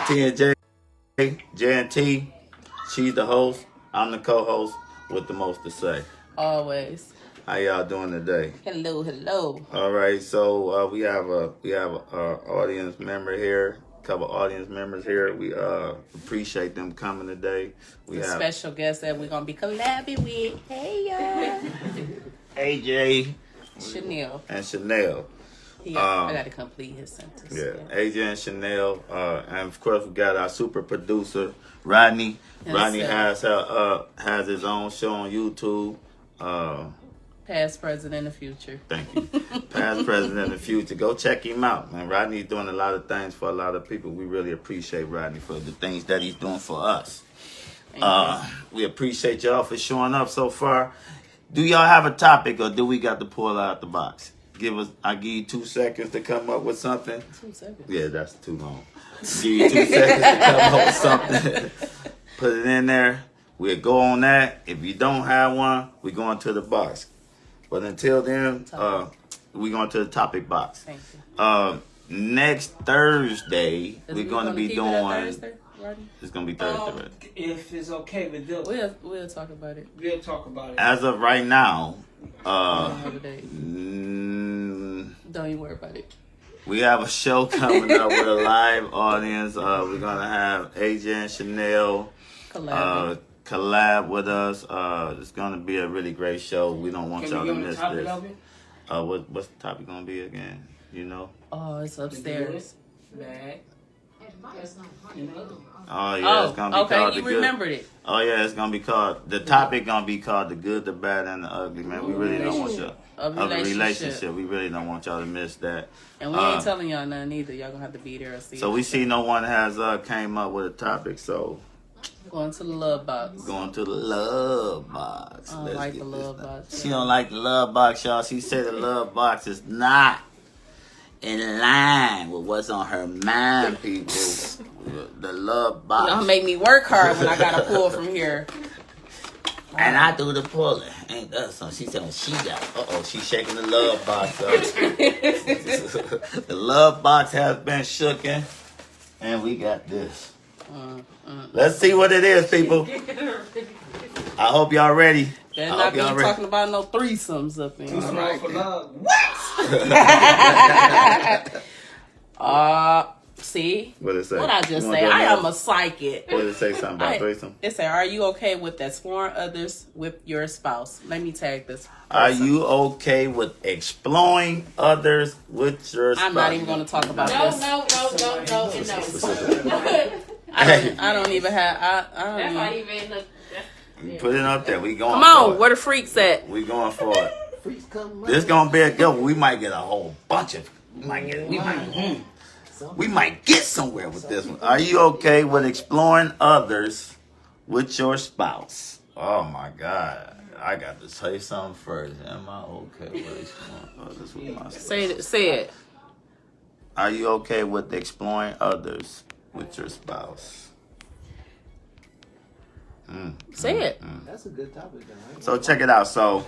T&J J&T. She's the host. I'm the co-host with the most to say. Always. How y'all doing today? Hello, hello. All right, so we have a audience member here. A couple audience members here. We appreciate them coming today. We have special guest that we're gonna be collabing with. Hey y'all. AJ Chanel. and Chanel. I gotta complete his sentence. Yeah, AJ and Chanel, and of course we got our super producer Rodney. Rodney has his own show on YouTube. Past, present, and the future. Thank you. Past, present, and the future. Go check him out, man. Rodney's doing a lot of things for a lot of people. We really appreciate Rodney for the things that he's doing for us. We appreciate y'all for showing up so far. Do y'all have a topic, or do we got to pull out the box? I give you 2 seconds to come up with something. 2 seconds. Yeah, that's too long. Give you 2 seconds to come up with something. Put it in there. We'll go on that. If you don't have one, we go into the box. But until then, we going to the topic box. Thank you. Next Thursday, we're going to be doing. It's going to be Thursday, right? If it's okay with them. We'll talk about it. We'll talk about it. As of right now, Don't even worry about it. we have a show coming up with a live audience. We're going to have AJ and Chanel collab with us. It's going to be a really great show. We don't want y'all to miss this. What's the topic going to be again? You know? Oh, it's upstairs. Bag. Oh yeah, it's gonna be called you the good. remembered it. Oh yeah, it's gonna be called the topic. Gonna be called the good, the bad, and the ugly. Man, we really don't want y'all of a relationship. We really don't want y'all to miss that. And we ain't telling y'all nothing either. Y'all gonna have to be there and see. So we see no one has came up with a topic. So going to the love box. Going to the love box. I don't like the love box. She don't like the love box, y'all. She said the love box is not in line with what's on her mind, people. The love box. Y'all make me work hard when I gotta pull from here. And I do the pulling. Ain't that something? She said she got. She's shaking the love box up. The love box has been shooken. And we got this. Let's see what it is, people. I hope y'all ready. They're not be talking about no threesomes up in here. Right for love. What? See? What it say? What I just say? I am a psychic. What did it say? Something about threesome? It said, "Are you okay with exploring others with your spouse?" Let me tag this. Are you okay with exploring others with your spouse? I'm not even going to talk about this. No. I don't even have. I don't That's even. not even look. Put it up there. We going. Come for on, it. where the freaks at? We going for it. This gonna be a good one. We might get a whole bunch of. We might get somewhere with this one. Are you okay with exploring others with your spouse? Oh my God. I got to say something first. Am I okay with exploring others with my spouse? Say it. Are you okay with exploring others with your spouse? Say it. That's a good topic, though. So check it out. So,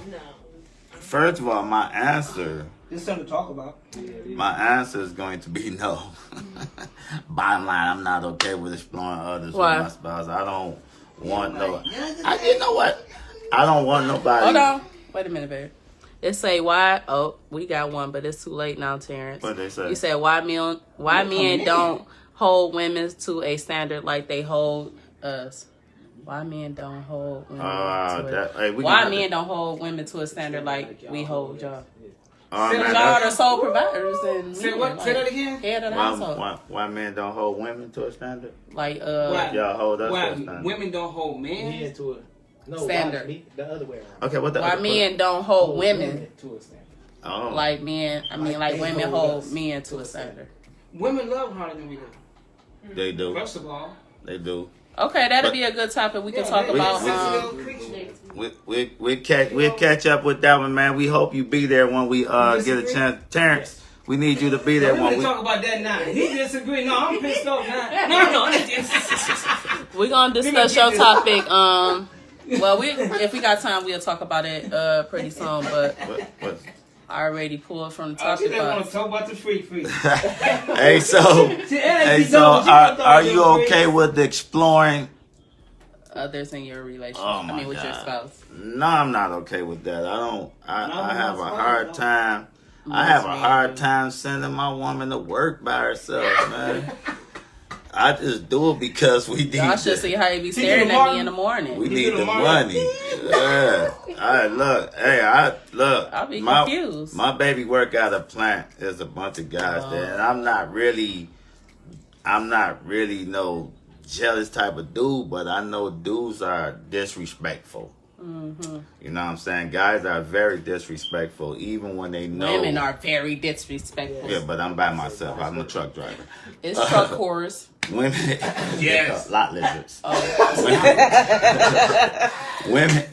first of all, my answer There's something to talk about. is going to be no. Bottom line, I'm not okay with exploring others Why? with my spouse. I don't want you know what? I don't want nobody. Hold on. Wait a minute, baby. It say why? Oh, we got one, but it's too late now, Terrence. What they say? You said why men don't hold women to a standard like they hold us. Why men don't hold women don't hold women to a standard like we hold y'all? Y'all are the sole providers and Say that again? Head of the household. Why men don't hold women to a standard? Like Y'all hold us to a standard. Women don't hold men to a standard. The other way around. Okay, what the why men don't hold women to a standard. Oh. like men? I mean, like women hold men to a standard. Women love harder than we do. They do. First of all. They do. Okay, that'll be a good topic we can talk about. We'll catch up with that one, man. We hope you be there when we get a chance. Terrence, we need you to be there when we talk about that now. He disagree. No, I'm pissed off now. No. We're gonna discuss your topic. Well, if we got time, we'll talk about it pretty soon. But already pulled from the Oh, top she of didn't want the to talk about the free. Hey, so are you okay with exploring others in your relationship? Oh my with your God. spouse. No, I'm not okay with that. I have a hard time. I have a hard time sending my woman to work by herself, man. I just do it because we need. Y'all should see how he be staring at me in the morning. We need the money. Yeah. I'll be confused. My baby work at a plant. There's a bunch of guys there, and I'm not really no jealous type of dude, but I know dudes are disrespectful. Mm-hmm. You know what I'm saying? Guys are very disrespectful, even when they know. Women are very disrespectful. Yeah, but I'm by myself. I'm a truck driver. It's truck whores. Women, Yes. lot lizards. Oh. Women,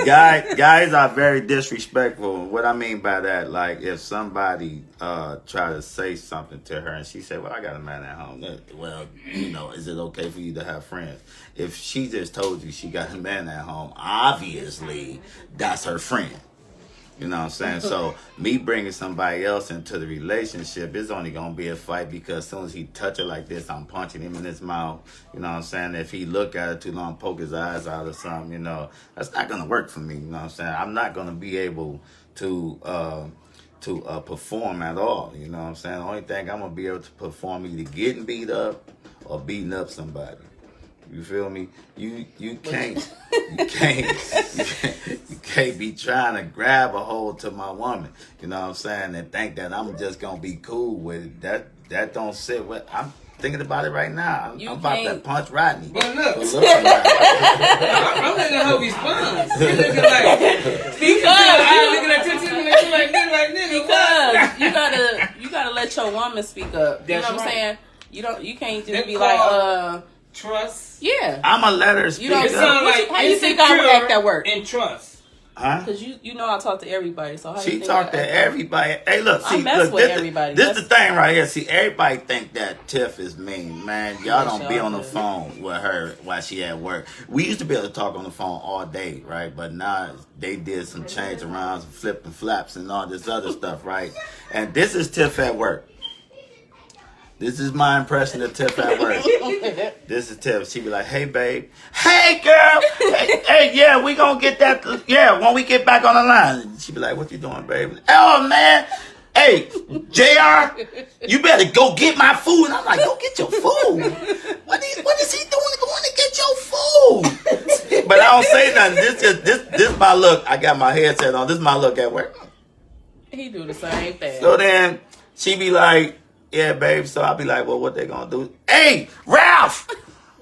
guys are very disrespectful. What I mean by that, like if somebody try to say something to her and she said, "Well, I got a man at home." Well, is it okay for you to have friends? If she just told you she got a man at home, obviously that's her friend. You know what I'm saying? So me bringing somebody else into the relationship is only going to be a fight because as soon as he touch her like this, I'm punching him in his mouth. You know what I'm saying? If he look at it too long, poke his eyes out or something, that's not going to work for me. You know what I'm saying? I'm not going to be able to perform at all. You know what I'm saying? The only thing I'm going to be able to perform either getting beat up or beating up somebody. You feel me? You can't be trying to grab a hold to my woman. You know what I'm saying? And think that I'm just gonna be cool with it. That don't sit with. I'm thinking about it right now. I'm about to punch Rodney. But look, I'm I'm letting her respond. She looking like because you gotta let your woman speak up. You know what I'm saying? You can't just be like trust. Yeah. I'm gonna let her speak up. How you think I would act at work? And trust. Huh? Because you know I talk to everybody. So how she you think talk to everybody. Hey, look, I mess with everybody. This is the thing right here. See, everybody think that Tiff is mean, man. Y'all don't be on the phone with her while she at work. We used to be able to talk on the phone all day, right? But now they did some change arounds, flip and flaps, and all this other stuff, right? And this is Tiff at work. This is my impression of Tiff at work. This is Tiff. She be like, "Hey, babe. Hey, girl. Hey, yeah, we gonna get that. Yeah, when we get back on the line." She be like, "What you doing, babe?" "Oh, man. Hey, JR, you better go get my food." And I'm like, "Go get your food? What is he doing going to get your food?" But I don't say nothing. This my look. I got my headset on. This is my look at work. He do the same thing. So then she be like, "Yeah, babe." So I'll be like, "Well, what they gonna do?" "Hey, Ralph,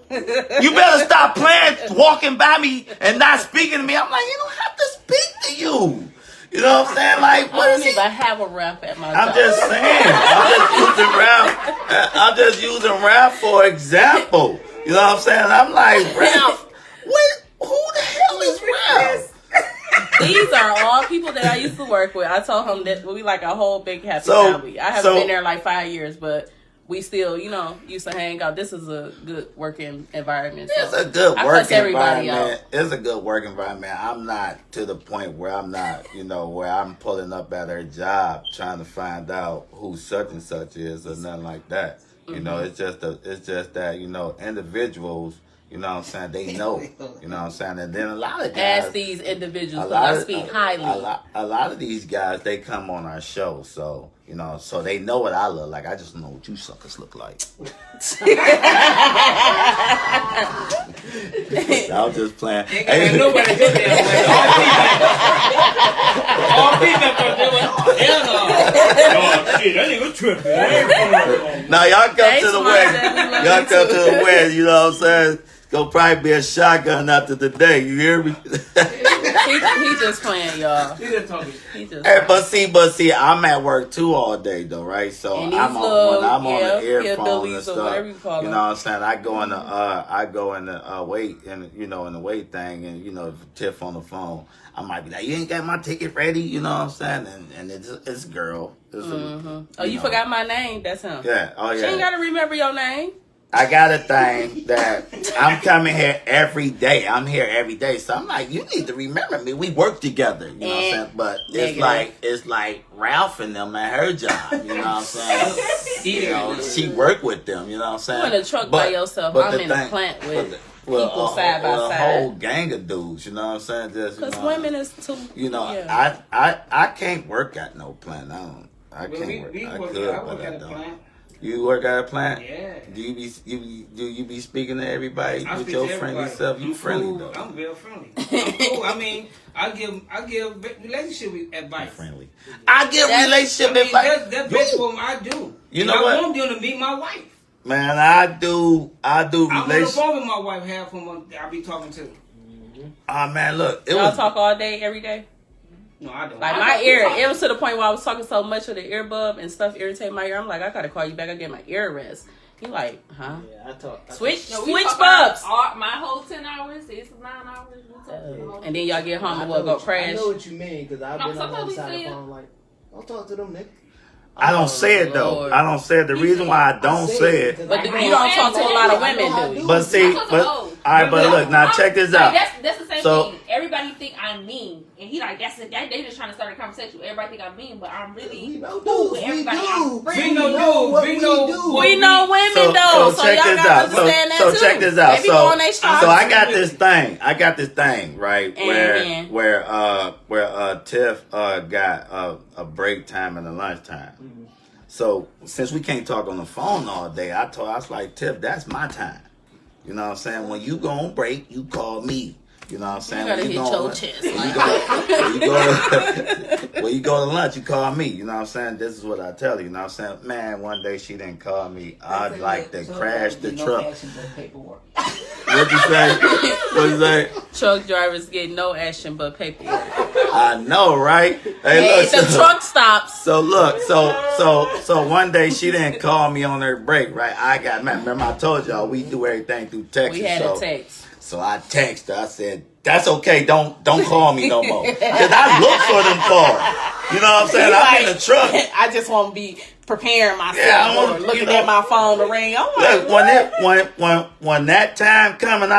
you better stop playing, walking by me and not speaking to me." I'm like, "You don't have to speak to you." You know what I'm saying? Like, what I is don't he? even have a rap at my I'm job. just saying. I'm just using Ralph for example. You know what I'm saying? I'm like, Ralph, who the hell is Ralph? These are all people that I used to work with. I told him that we like a whole big happy family. I haven't been there like 5 years, but we still, used to hang out. This is a good working environment. So It's a good work environment. Out. It's a good work environment. I'm not to the point where I'm not, where I'm pulling up at her job trying to find out who such and such is or nothing like that. It's just that, individuals. You know what I'm saying? They know. You know what I'm saying? And then a lot of guys. Ask these individuals who I speak highly. A lot of these guys, they come on our show. So, so they know what I look like. I just know what you suckers look like. I was just playing. Ain't nobody get there. All people are doing. Hell no. Shit, that nigga tripping. Now, y'all come to the West. Y'all come to the West, you know what I'm saying? Gonna probably be a shotgun after the day. You hear me? he just playing, y'all. He just talking. Hey, but see, I'm at work too all day though, right? So when I'm on the earphone and stuff, you know what I'm saying? I go in the wait and in the wait thing, and Tiff on the phone. I might be like, "You ain't got my ticket ready," you know what I'm saying? And it's a girl. You forgot my name? That's him. Yeah. Oh yeah. She ain't gotta remember your name. I got a thing that I'm coming here every day. I'm here every day. So I'm like, you need to remember me. We work together. You know what I'm saying? But it's like Ralph and them at her job. You know what I'm saying? You know, she work with them. You know what I'm saying? You in a truck by yourself. I'm in a plant with people side by side. A whole gang of dudes. You know what I'm saying? Just because women is too. You know, I can't work at no plant. I can't work. I could, but I don't. You work at a plant? Yeah. Do you be speaking to everybody with your friendly self? You friendly though. I'm real friendly. I'm cool. I mean, I give relationship advice. Friendly. I give relationship advice. That's what I do. You know what? I want them to meet my wife. Man, I do relationship. I'm on the phone with my wife. Half of them I be talking to. Man, look. Y'all talk all day, every day? No, I don't. Like my ear, it was to the point where I was talking so much with the earbud and stuff irritated my ear. I'm like, I gotta call you back. I get my ear rest. He like, huh? Yeah, I talk. Switch bubs. My whole 10 hours is 9 hours. And then y'all get home and we'll go crash. I know what you mean because I've been on the other side of the phone like, don't talk to them niggas. I don't say it though. Lord. I don't say it. The reason why I don't say it. But you don't talk to a lot of women, do you? But see, all right, but look, now check this out. That's the same thing. Everybody think I'm mean, and he like they just trying to start a conversation. Everybody think I'm mean, but I'm really cool with everybody. We know women though, so check y'all this gotta out. understand that So too. check this out. They be on their shots. So I got this thing, right? Where Tiff got a break time and a lunch time. Mm-hmm. So since we can't talk on the phone all day, I was like, Tiff, that's my time. You know what I'm saying? When you go on break, you call me. You know what I'm saying? You gotta hit your chest. When you go to lunch, you call me. You know what I'm saying? This is what I tell you. You know what I'm saying? Man, one day she didn't call me. I'd like to crash the truck. What'd you say? What'd you say? Truck drivers get no action but paperwork. I know, right? Hey, look, the truck stops. So look, so one day she didn't call me on her break, right? Remember I told y'all we do everything through text. We had a text. So I texted her. I said, "That's okay. Don't call me no more." Because I look for them calls. You know what I'm saying? I'm in the truck. I just want to be preparing myself or looking at my phone to ring. I'm like, look, when that time coming,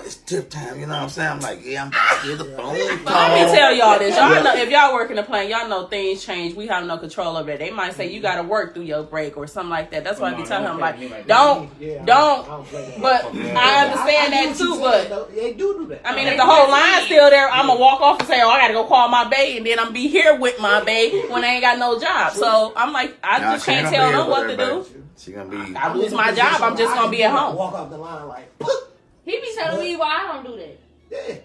it's tip time. You know what I'm saying? I'm like, yeah, I'm about to get the phone call. Let me tell y'all this. Y'all know if y'all work in a plant, y'all know things change. We have no control over it. They might say you got to work through your break or something like that. That's why I be telling him like, don't. But I understand that too. But they do that. I mean, if the whole line's still there, I'm gonna walk off and say, oh, I got to go call my bae, and then I'm be here with my bae when I ain't got no job. So I'm like, I just can't tell them what to do. She gonna be. I lose my job. I'm just gonna be at home. Walk off the line like. He be telling me why I don't do that. Yeah.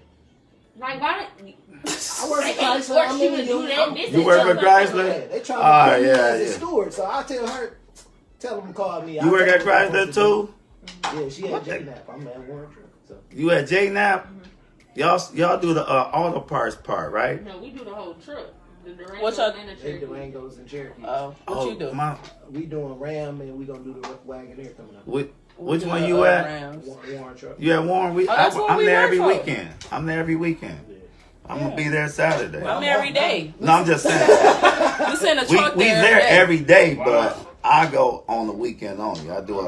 Like why? I work at Chrysler. You work at Chrysler? Yeah, they try to put me as a yeah. steward, so I tell them to call me. You work at Chrysler too? Yeah, she had J-Nap. I'm at Warren Truck. So. You at J-Nap? Y'all do the auto parts part, right? No, we do the whole truck. The Durango What's up? and the Cherokee. Durangos and Cherokees. What you do? We doing Ram and we gonna do the Wagoneer coming up. Which one you at? Warren Truck. You at Warren? That's what I'm we there work every for. weekend. I'm there every weekend. I'm gonna be there Saturday. I'm there every day. No, I'm just saying. You send a truck we there there every day, but I go on the weekend only. I do you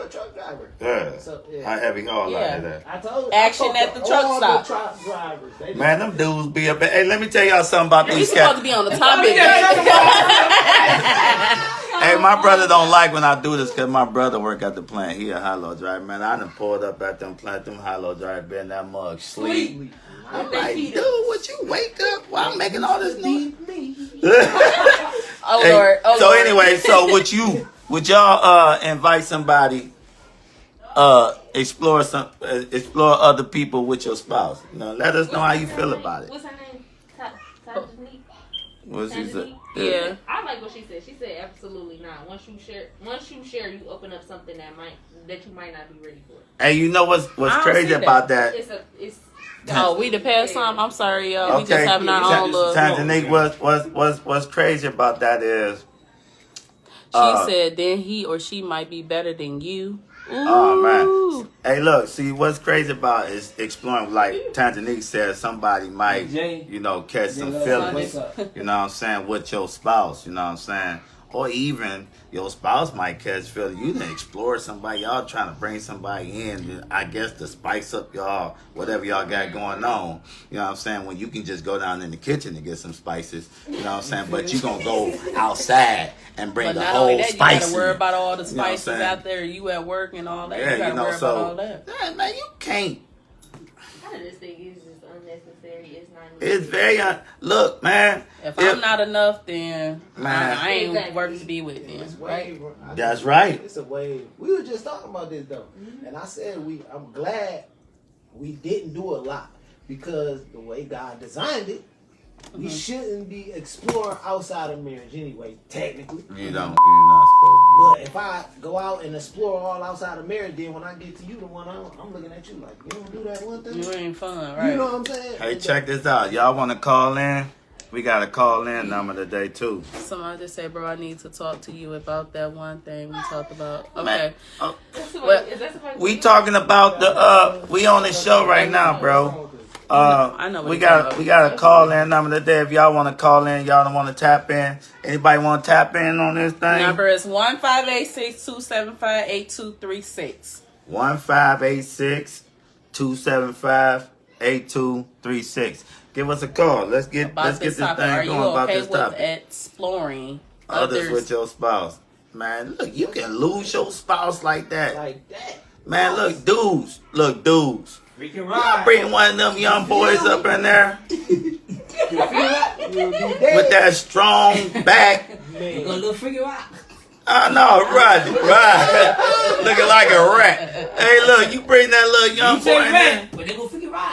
a truck driver? Yeah. So, I heavy haul Yeah. out of that. I told you. Action at the truck all stop. The truck drivers. They Man, them dudes be up. Hey, let me tell y'all something about We these supposed cats. to be on the topic. Hey, my brother don't like when I do this because my brother work at the plant. He a high-low driver, man. I done pulled up at them plant, them high-low driver, been that mug sleep. I'm like, dude, what you wake up while I'm making all this noise? Oh Hey, Lord. Oh so Lord. anyway, so would y'all invite somebody explore other people with your spouse? You know, let us know how you feel about it. What's her name? Tajani? What she said? Yeah. I like what she said. She said absolutely not. Once you share, you open up something that you might not be ready for. Hey, you know what's don't crazy see that. about that? Oh, we the past some. I'm sorry, y'all. We just having our own little. Tanzanique, what's crazy about that is She said then he or she might be better than you. Ooh. oh man. Hey, look, see what's crazy about is exploring. Like Tanzanique said, somebody might, catch some feelings. You know what I'm saying, with your spouse. You know what I'm saying, or even your spouse might catch feeling. You didn't explore somebody. Y'all trying to bring somebody in, I guess, to spice up y'all, whatever y'all got going on. You know what I'm saying? When you can just go down in the kitchen and get some spices. You know what I'm saying? But you going to go outside and bring the whole spice. You got to worry about all the spices out there. You at work and all that. You got to worry about all that. Yeah, man, you can't. I just think it's just unnecessary. It's not. It's very look, man. If I'm not enough, then man, I ain't worth to be with them. Right? That's right. It's a wave. We were just talking about this though, and I said I'm glad we didn't do a lot because the way God designed it, we shouldn't be exploring outside of marriage anyway. Technically, you're not supposed to. But if I go out and explore all outside of marriage, then when I get to you, the one I'm looking at you like, you don't do that one thing. You ain't fun, right? You know what I'm saying? Hey, check this out. Y'all want to call in? We got a call in number today too. Somebody just say, bro, I need to talk to you about that one thing we talked about. Okay. Man, well, we talking about the we on the show right now, bro. I know we got a call in number today. If y'all want to call in, y'all don't want to tap in. Anybody want to tap in on this thing? Number is 1-586-275-8236. 1-586-275-8236. Give us a call. Let's get this thing going about this topic. Exploring others with your spouse. Man, look, you can lose your spouse like that. Man, look, dudes. Y'all bring one of them young boys up in there with that strong back. I know, right. Looking like a rat. Hey, look, you bring that little young boy in there. But they gonna figure out.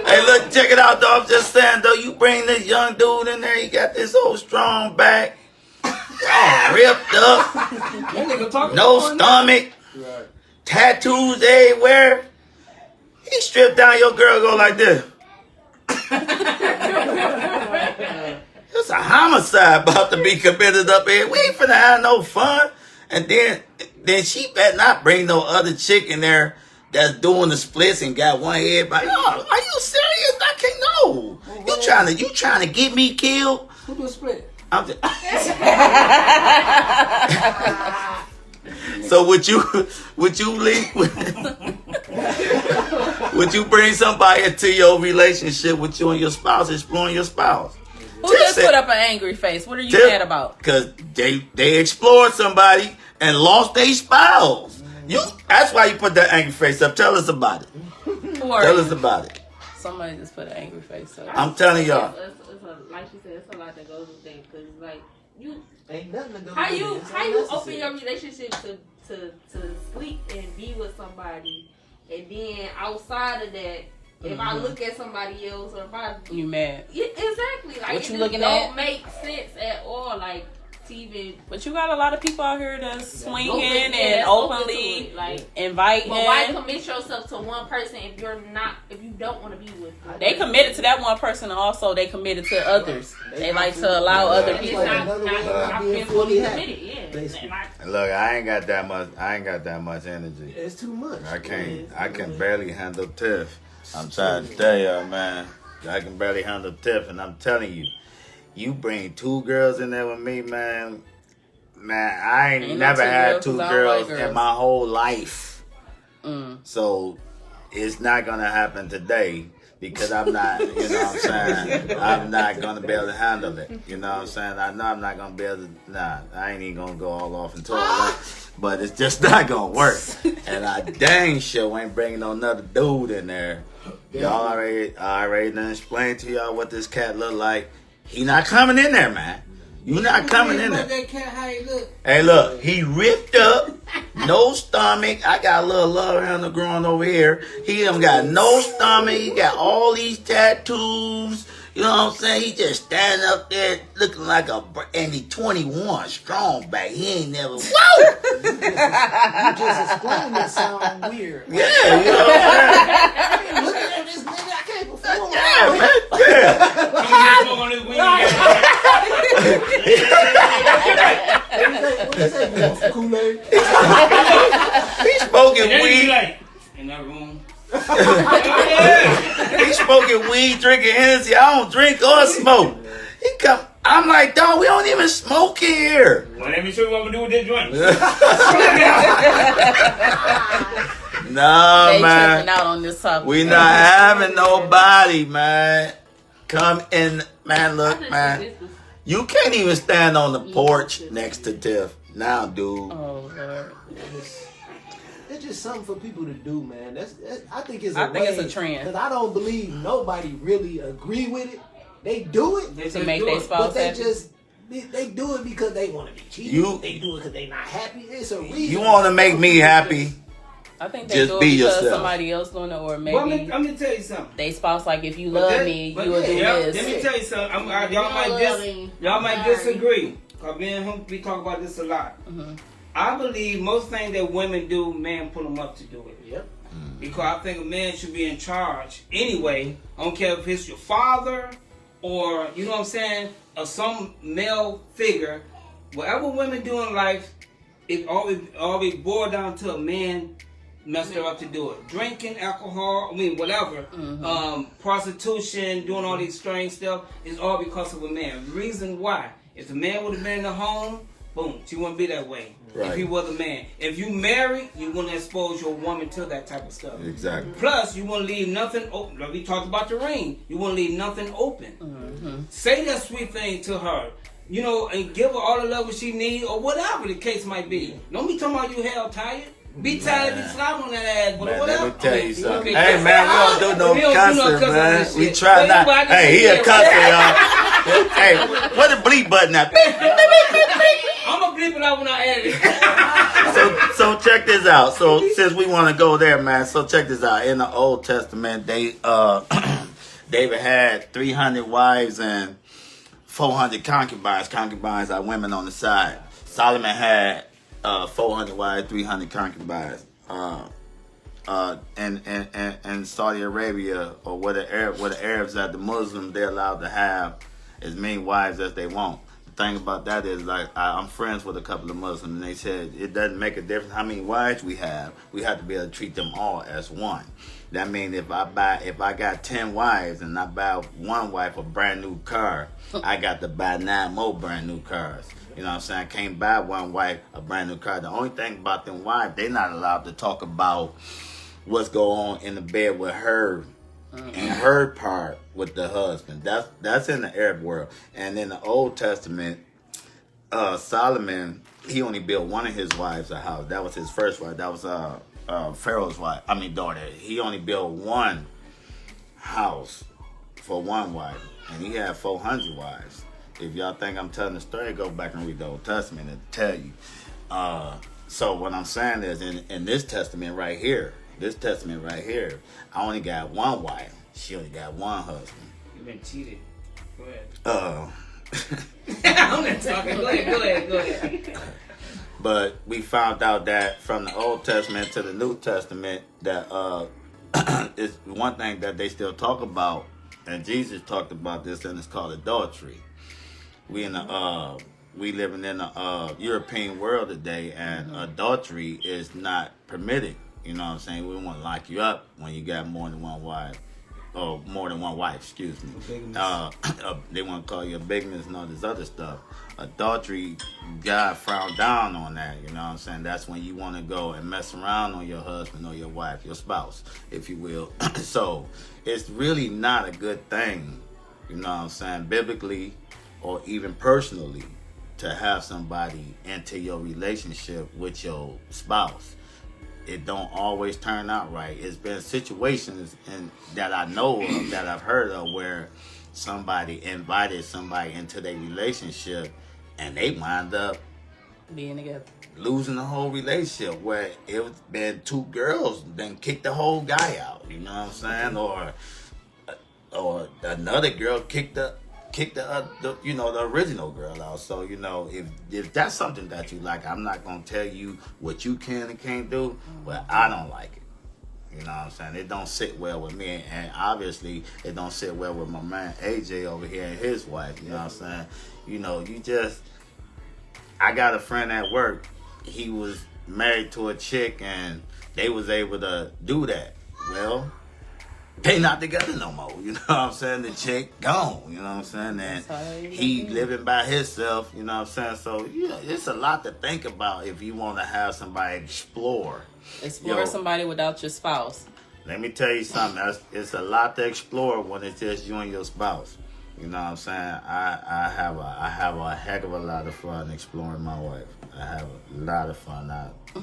Hey, look, check it out, though. I'm just saying, though, you bring this young dude in there, he got this old strong back, all ripped up, no stomach, tattoos everywhere. He stripped down, your girl go like this. It's a homicide about to be committed up here. We ain't finna have no fun. And then she better not bring no other chick in there that's doing the splits and got one head. But no, are you serious? I can't know. You trying to get me killed? Who do a split? I'm just. So would you leave? Would you bring somebody into your relationship with you and your spouse, exploring your spouse? Who just put up an angry face? What are you mad about? Because they explored somebody and lost their spouse. That's why you put that angry face up. Tell us about it. Tell us about it. Somebody just put an angry face up. I'm telling y'all. Like she said, it's a lot that goes with that. Because like you, ain't nothing to go how you open your relationship to sleep and be with somebody, and then outside of that. If I look at somebody else, or if you mad? Yeah, exactly. Like what it you looking don't at? make sense at all. Like to even. But you got a lot of people out here that's swinging and openly inviting. But why commit yourself to one person if you don't want to be with them? They committed to that one person, and also they committed to others. They like to allow other people. Not being fully committed. Yeah. Look, I ain't got that much energy. It's too much. I can barely handle Tiff. I'm trying to tell you, man. I can barely handle Tiff, and I'm telling you, you bring two girls in there with me, man. Man, I ain't never had two girls in my whole life. So it's not gonna happen today because I'm not, you know what I'm saying? I'm not gonna be able to handle it. You know what I'm saying? I know I'm not gonna be able to. Nah, I ain't even gonna go all off into it. But it's just not gonna work. And I dang sure ain't bringing no another dude in there. Y'all already done explained to y'all what this cat look like. He not coming in there, man. You not coming in there. That cat, how he look? Hey, look, he ripped up, no stomach. I got a little love handle growing over here. He done got no stomach. He got all these tattoos. You know what I'm saying? He just standing up there looking like and he 21, strong back. He ain't never, whoa! You just explained that sound weird. Yeah, you know what I'm saying? Looking at this nigga, I can't perform. Yeah, man, Yeah. Kool-Aid. He smoking weed. In that room. He smoking weed, drinking Hennessy. I don't drink or smoke. I I'm like, dog, we don't even smoke here. Well, let me show you what I'm gonna do with this joint. No, They man. tripping out on this topic. We not having nobody, man. Come in, man. Look, man. You can't even stand on the porch next to Tiff now, dude. Oh Lord. It's just something for people to do, man. I think it's it's a trend. Because I don't believe nobody really agree with it. They do it To make their but spouse they happy. just they do it because they want to be cheated. They do it because they not happy. It's a reason. You want to make me happy? I think they Just do it be because yourself. somebody else doing it, or Well, maybe I'm gonna tell you something. they spouse like, if you love me, you will do Let this. me tell you something. Y'all might disagree. Cause me and him, we talk about this a lot. I believe most things that women do, men pull them up to do it. Yep. Because I think a man should be in charge anyway. I don't care if it's your father or, you know what I'm saying, or some male figure. Whatever women do in life, it always boils down to a man messed her up to do it. Drinking, alcohol, whatever. Prostitution, doing all these strange stuff is all because of a man. Reason why. If the man would have been in the home, boom, she wouldn't be that way. Right. If he was a man. If you marry, you wouldn't expose your woman to that type of stuff. Exactly. Plus, you wouldn't leave nothing open. Like we talked about the ring. You wouldn't leave nothing open. Say that sweet thing to her. You know, and give her all the love she needs, or whatever the case might be. Don't be talking about you hell tired. Be tired of be slobbing on that ass, but Man, whatever. let me tell you something. Okay, Hey, man, we don't do no we don't do no cussing, cussing on man. this We shit. try But not. anybody Hey, he can a get cusser, y'all. Hey, what the bleep button at? I'm gonna bleep it out when I edit it. So check this out. So since we want to go there, man, so check this out. In the Old Testament, they David had 300 wives and 400 concubines. Concubines are women on the side. Solomon had 400 wives, 300 concubines. And Saudi Arabia, or where the Arabs are, the Muslims, they're allowed to have as many wives as they want. The thing about that is, like, I'm friends with a couple of Muslims, and they said it doesn't make a difference how many wives we have to be able to treat them all as one. That means if I got 10 wives and I buy one wife a brand new car, I got to buy 9 more brand new cars. You know what I'm saying? I can't buy one wife a brand new car. The only thing about them wives, they're not allowed to talk about what's going on in the bed with her and her part with the husband. That's in the Arab world. And in the Old Testament, Solomon, he only built one of his wives a house. That was his first wife. That was Pharaoh's daughter. He only built one house for one wife, and he had 400 wives. If y'all think I'm telling the story, go back and read the Old Testament and tell you. So what I'm saying is, in this testament right here, I only got one wife. She only got one husband. You've been cheated. Go ahead. I'm not talking. Go ahead. But we found out that from the Old Testament to the New Testament, that it's one thing that they still talk about, and Jesus talked about this, and it's called adultery. We living in a European world today, and adultery is not permitted. You know what I'm saying? We want to lock you up when you got more than one wife. Or more than one wife, excuse me. They want to call you a bigamist and all this other stuff. Adultery, God frowned down on that, you know what I'm saying? That's when you want to go and mess around on your husband or your wife, your spouse, if you will. So, it's really not a good thing, you know what I'm saying, biblically or even personally, to have somebody enter your relationship with your spouse. It don't always turn out right. It's been situations that I know of, that I've heard of, where somebody invited somebody into their relationship and they wind up being together, losing the whole relationship, where it's been 2 girls then kicked the whole guy out. You know what I'm saying? Or another girl kicked the original girl out. So, you know, if that's something that you like, I'm not gonna tell you what you can and can't do, but I don't like it. You know what I'm saying? It don't sit well with me, and obviously it don't sit well with my man AJ over here and his wife. You know what I'm saying? You know, I got a friend at work. He was married to a chick, and they was able to do that. Well, they not together no more. You know what I'm saying? The chick gone. You know what I'm saying? And he living by himself. You know what I'm saying? So it's a lot to think about if you want to have somebody explore. Explore somebody without your spouse. Let me tell you something. It's a lot to explore when it's just you and your spouse. You know what I'm saying? I have a heck of a lot of fun exploring my wife. I have a lot of fun.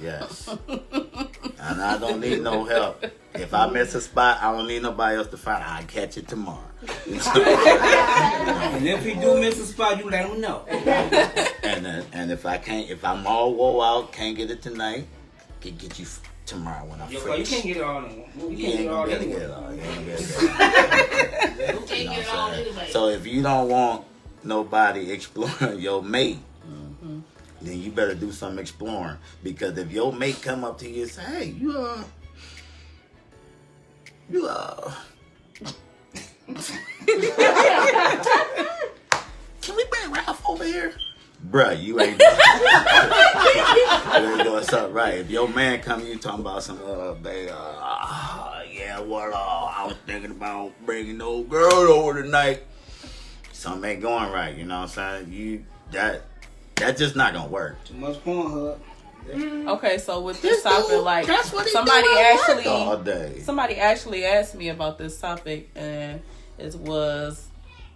Yes. And I don't need no help. If I miss a spot, I don't need nobody else to find. I'll catch it tomorrow. And if he do miss a spot, you let him know. And if I'm all wore out, can't get it tonight, can get you tomorrow when I'm free. You can't get it all in one. You can't get it all anyway. You can't get it all anyway. So if you don't want nobody exploring your mate, then you better do some exploring. Because if your mate come up to you and say, hey, can we bring Ralph over here? Bruh, you ain't doing something right. If your man come to you talking about some babe, I was thinking about bringing no girl over tonight. Something ain't going right, you know what I'm saying? That's just not gonna work. Too much Pornhub. Okay, so with this topic, like somebody actually asked me about this topic, and it was,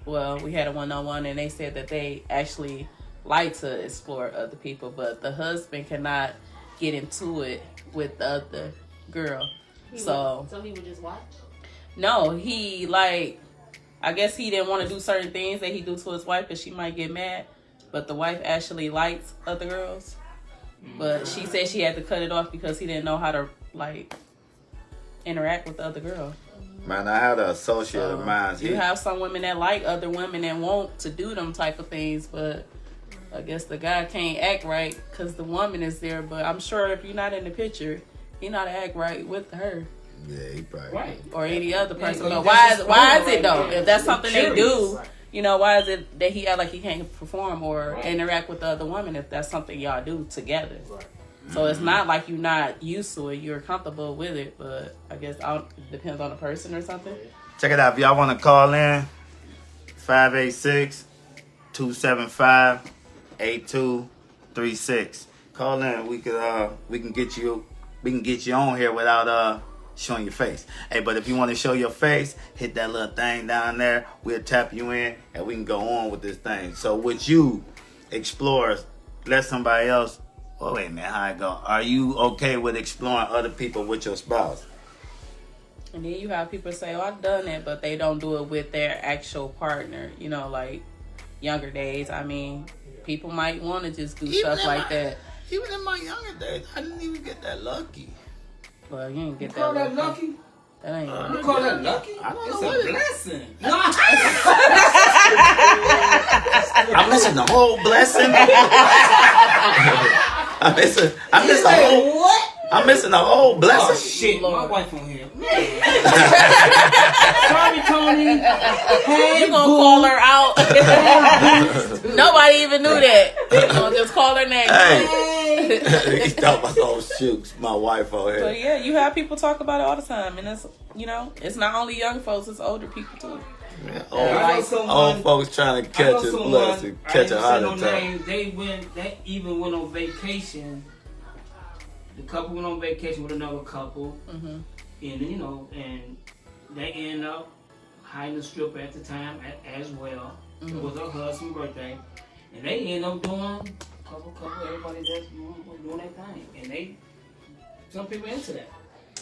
well, we had a one-on-one, and they said that they actually like to explore other people, but the husband cannot get into it with the other girl. So he would just watch? No, he I guess he didn't want to do certain things that he do to his wife because she might get mad. But the wife actually likes other girls. But she said she had to cut it off because he didn't know how to interact with the other girl. Man, I had an associate of mine. You have some women that like other women and want to do them type of things, but I guess the guy can't act right because the woman is there. But I'm sure if you're not in the picture, he not act right with her. Yeah, he probably right. Or any other person. But why is it though? If that's something they do, why is it that he act like he can't perform or interact with the other woman if that's something y'all do together? Right. So it's not like you're not used to it. You're comfortable with it, but I guess it depends on the person or something. Check it out. If y'all want to call in, 586-275-8236. Call in. We can get you on here without showing your face. Hey, but if you want to show your face, hit that little thing down there. We'll tap you in and we can go on with this thing. So with you, explorers, let somebody else. Oh wait a minute, how it go? Are you okay with exploring other people with your spouse? And then you have people say, "Oh, I've done it," but they don't do it with their actual partner. Like younger days. I mean, people might want to just do stuff like that. Even in my younger days, I didn't even get that lucky. Well, you didn't get that lucky. That ain't. You call that lucky? I don't it's know a blessing. I'm missing the whole blessing. I'm missing the whole blessing. Oh shit, my wife on here. Sorry, Tony. Hey, you gonna call her out? Nobody even knew that. You gonna just call her name. Hey. He thought about those shoots. My wife on here. But yeah, you have people talk about it all the time, and it's it's not only young folks, it's older people too. Yeah, old folks trying to catch his blessing, catch a heart attack. They even went on vacation. The couple went on vacation with another couple, and and they ended up hiding the stripper at the time as well. It was her husband's birthday, and they ended up doing couple, everybody that's doing their thing, and some people into that.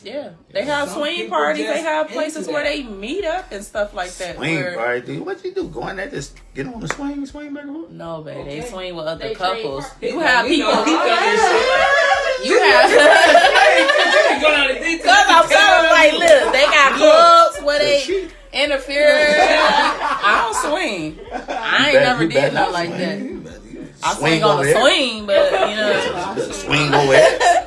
Yeah, they have swing parties. They have places where they meet up and stuff like that. Swing party, dude. What you do? Go in there, just get on the swing back and forth? No, baby. Okay. They swing with other they couples. You have people. You have. Because I'm telling like, look, they got clubs where they interfere. I don't swing. I ain't never did nothing like that. I swing on the swing, but swing over there.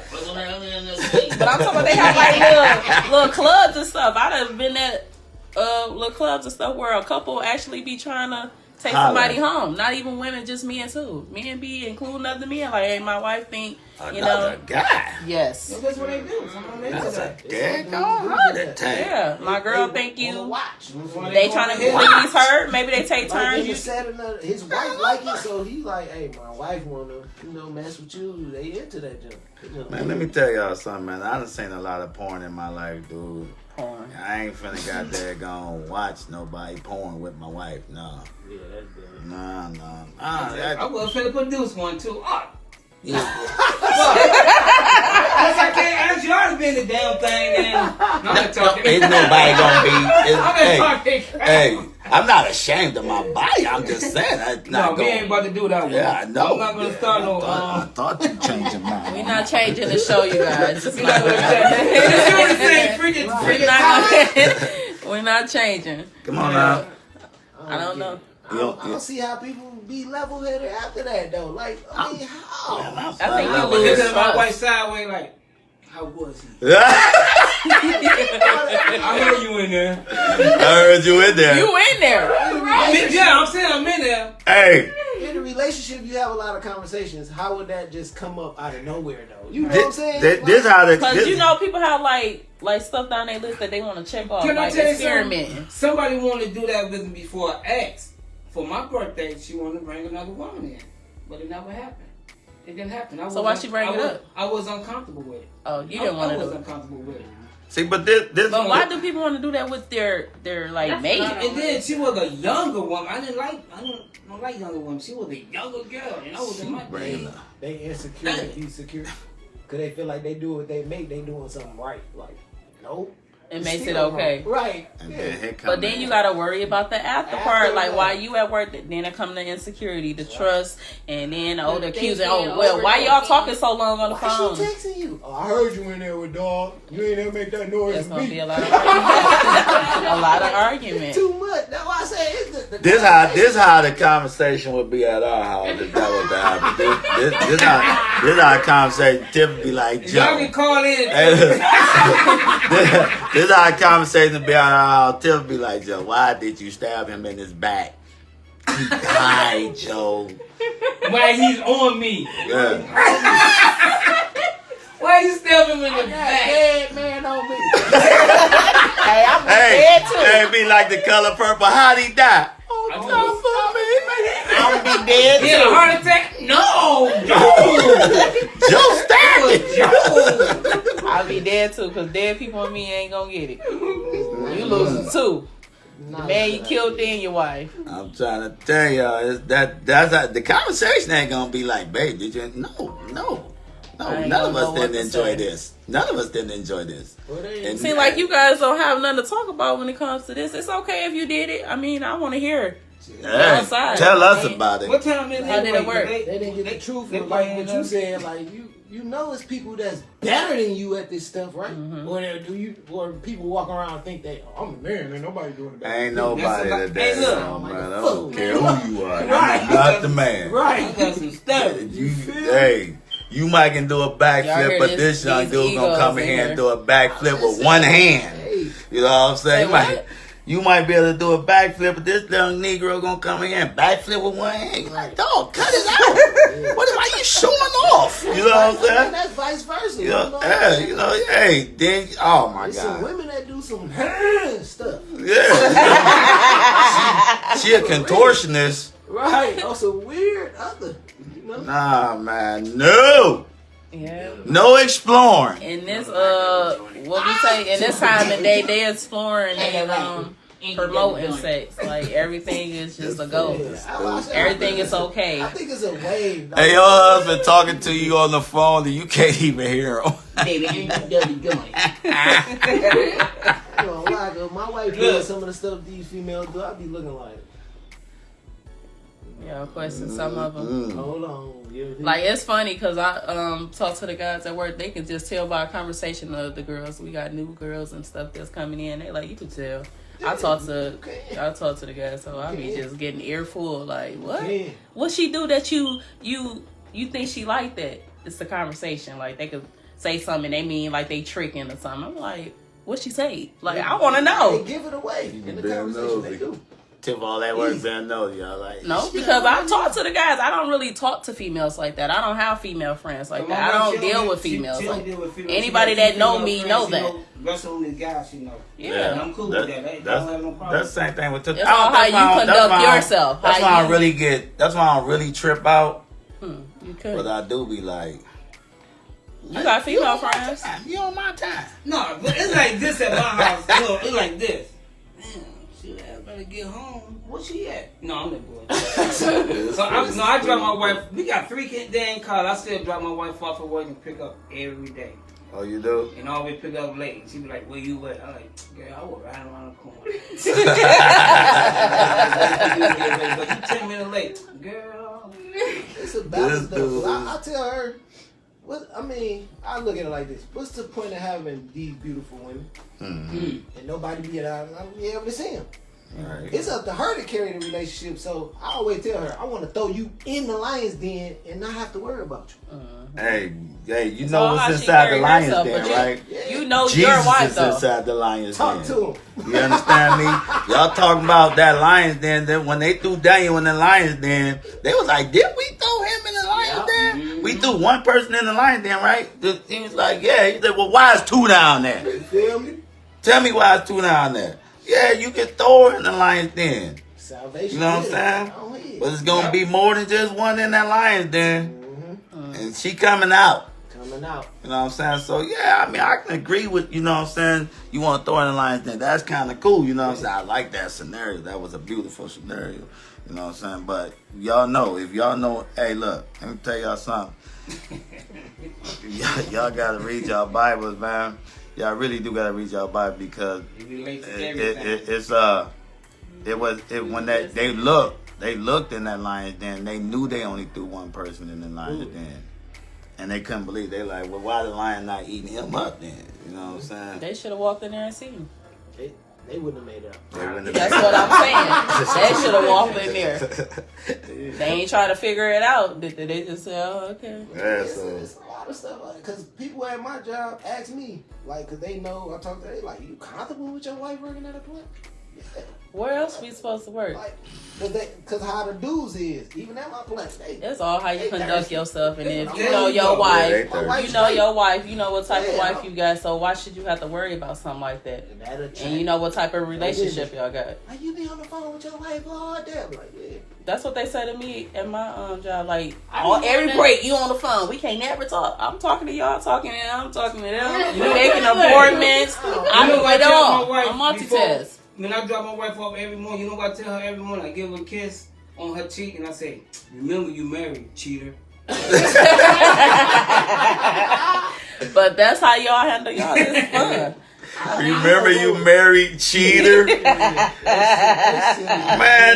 But I'm talking about they have like little clubs and stuff. I done been at little clubs and stuff where a couple actually be trying to take somebody home. Not even women, just men too. Men be including other men. Like, hey, my wife think, another guy. Yes. That's what they do. That's a dead heart attack. Yeah, my girl think you. Watch. They trying to please her. Maybe they take Like turns. his wife like it, so he like, hey, my wife wanna, mess with you. They into that junk. Man, let me tell y'all something, man. I done seen a lot of porn in my life, dude. Porn. I ain't finna goddamn watch nobody porn with my wife. No. Yeah, that's good. No. I was finna produce one too. Yeah. Because I can't ask y'all to be in the damn thing, then I'm not talking. Ain't nobody gonna be. I'm not talking. Hey, I'm not ashamed of my body. I'm just saying. No, we ain't about to do that one. Yeah, I know. I'm not gonna start no. I thought you changed your mind. We're not changing the show, you guys. We're not gonna change. We're not changing. Come on now. I don't know. I don't see how people be level-headed after that, though. Like, I mean, how? I think you Look lose at my trust. white sideways like, how was he? I I heard you in there. heard you in there. You in there. I'm saying I'm in there. Hey. In a relationship, you have a lot of conversations. How would that just come up out of nowhere, though? You know what I'm saying? This how the. Because people have like stuff down their list that they want to check off, Can I like tell you experimenting. something? Somebody wanted to do that with me before I asked. For my birthday, she wanted to bring another woman in. But it never happened. It didn't happen. So why she bring it up? I was uncomfortable with it. Oh, you didn't want to I do was it. uncomfortable with it. See, but this. But why do people want to do that with their like mate? And then she was a younger woman. I don't like younger women. She was a younger girl, and I was in my day. They insecure and be secure. Because they feel like they do what they make, they doing something right. Like, nope. It makes it okay. Wrong. Right. And Yeah. but then you gotta worry about the after part, like while you at work. Then it come the insecurity, the trust, and then the accusing. Oh well, why y'all talking so long on the phone? Why she texting you? Oh, I heard you in there with dog. You ain't ever make that noise. There's with gonna me. be a lot of argument. A lot of argument. Too much. That's why I say it's the This how the conversation would be at our house if that was to happen. This how the conversation typically be like, Joe. Y'all can call in. This how the conversation be at our house. Tiff be like, Joe, why did you stab him in his back? He died, Joe. Why he's on me? Yeah. Why you stab him in the back? dead man on me. Hey, I'm dead too. Hey, be like the color purple. How'd he die? I would be dead He had a too. heart attack? No! Joe stabbed him. I'll be dead too, because dead people and me ain't gonna get it. You losing too. The man you killed, then your wife. I'm trying to tell y'all, that's how, the conversation ain't gonna be like, babe, did you? No. None of us didn't enjoy this. None of us didn't enjoy this. And Seem like you guys don't have nothing to talk about when it comes to this. It's okay if you did it. I mean, I want to hear. Hey, tell us about it. What time is it? How did it work? They didn't get the truth they from like playing what you said. Like you know, it's people that's better than you at this stuff, right? Or people walk around and think that I'm a man and nobody doing it. Ain't nobody That's that a lot- damn, Hey, man. I look. don't care who you are. Right. You're not the man. Right. I got some stuff. Hey, you might can do a Y'all backflip, hear but this young these dude gonna come in egos here in and do a backflip with one hand. Hey, You know what I'm saying? Say what? You might be able to do a backflip, but this young Negro gonna come in here and backflip with one hand. You like, dog, cut it out. Why you showing off? You know what I'm and saying? that's vice versa. Hey, then, oh my There's some God. women that do some stuff. Yeah. She a contortionist. Right. Also weird other. You know? Nah, man, no. Yeah. No exploring. In this what we say in this time and day, they exploring and promoting sex. Like everything is just a go. Everything is okay. I think it's a wave. Hey, your husband talking to you on the phone and you can't even hear him. Baby, ain't you dirty joint? You know, like, my wife doing some of the stuff these females do. I be looking like, Yeah, of course, and some of them. hold on. Like, it's funny because I talk to the guys at work. They can just tell by a conversation of the girls. We got new girls and stuff that's coming in. They like, you can tell. I talk to the guys, so I be just getting earful. Like, what? Yeah. What she do that you think she like that? It's the conversation. Like, they could say something. They mean like they tricking or something. I'm like, what she say? Like, I want to They know. give it away in the damn conversation. They nosy. do. tip all that work, man. No, y'all like. No, because I talk to the guys. I don't really talk to females like that. I don't have female friends like that. I don't deal with females. Anybody that know me know that. Wrestle with guys, you know. Yeah, I'm cool with that. I don't have no problem. That's the same thing with. It's all how you conduct yourself. That's why I really get. That's why I really trip out. You could. But I do be like. You got female friends. You on my time. No, but it's like this at my house. You know, it's like this. Damn, shit, I better get home. Where she at? No, I'm not boy. I drop my wife. We got 3 dang cars. I still drop my wife off at work and pick up every day. Oh, you do? And always pick up late. She be like, "Where you at?" I'm like, "Girl, I was riding around the corner." But you 10 minutes late, girl. It's a balance though. I tell her. I look at it like this. What's the point of having these beautiful women and nobody be able to see them? Right. It's up to her to carry the relationship. So I always tell her, I want to throw you in the lion's den and not have to worry about you. Hey, you know what's inside the lion's den, right? You know Jesus your wife, is though. inside the lion's den. Talk to him. You understand me? Y'all talking about that lion's den. Then when they threw Daniel in the lion's den, they was like, "Did we throw him in the lion's den?" Mm-hmm. We threw one person in the lion's den, right? He was like, "Yeah." He said, "Well, why is 2 down there?" You feel me? Tell me why is 2 down there. Yeah, you can throw her in the lion's den. Salvation. You know what I'm saying? But it's gonna be more than just one in that lion's den. And she coming out. You know what I'm saying? So, yeah, I mean, I can agree with, you know what I'm saying? You want to throw in the lion's den. That's kind of cool, you know what I'm saying? I like that scenario. That was a beautiful scenario. You know what I'm saying? But y'all know, if y'all know, hey, look, let me tell y'all something. y'all got to read y'all Bibles, man. Y'all really do got to read y'all Bible because when they looked in that lion's den, they knew they only threw one person in the lion's den. And they couldn't believe. They like, well, why the lion not eating him up then? You know what I'm saying? They should have walked in there and seen him. They wouldn't have made it up. That's what I'm saying. They should have walked in there. They ain't trying to figure it out. They just say, "Oh, okay." Yeah, it's a lot of stuff. Because people at my job ask me, like, because they know I talk to them, like, you comfortable with your wife working at a plant? Yeah. Where else we supposed to work? Like, because how the dudes is, even at my plant, it's all how you conduct yourself. And if you know your wife, you know your wife, you know what type of wife you got. So why should you have to worry about something like that? And you know what type of relationship y'all got. Like, you be on the phone with your wife all day. I'm like, yeah. That's what they say to me at my job. Like, every break, you on the phone. We can't never talk. I'm talking to y'all, talking to them, I'm talking to them. You making appointments. I'm doing it all. I'm multitask. When I drop my wife off every morning, you know what I tell her every morning? I give her a kiss on her cheek and I say, "Remember you married, cheater." But that's how y'all handle y'all. It's fun. Remember you married, cheater? Man,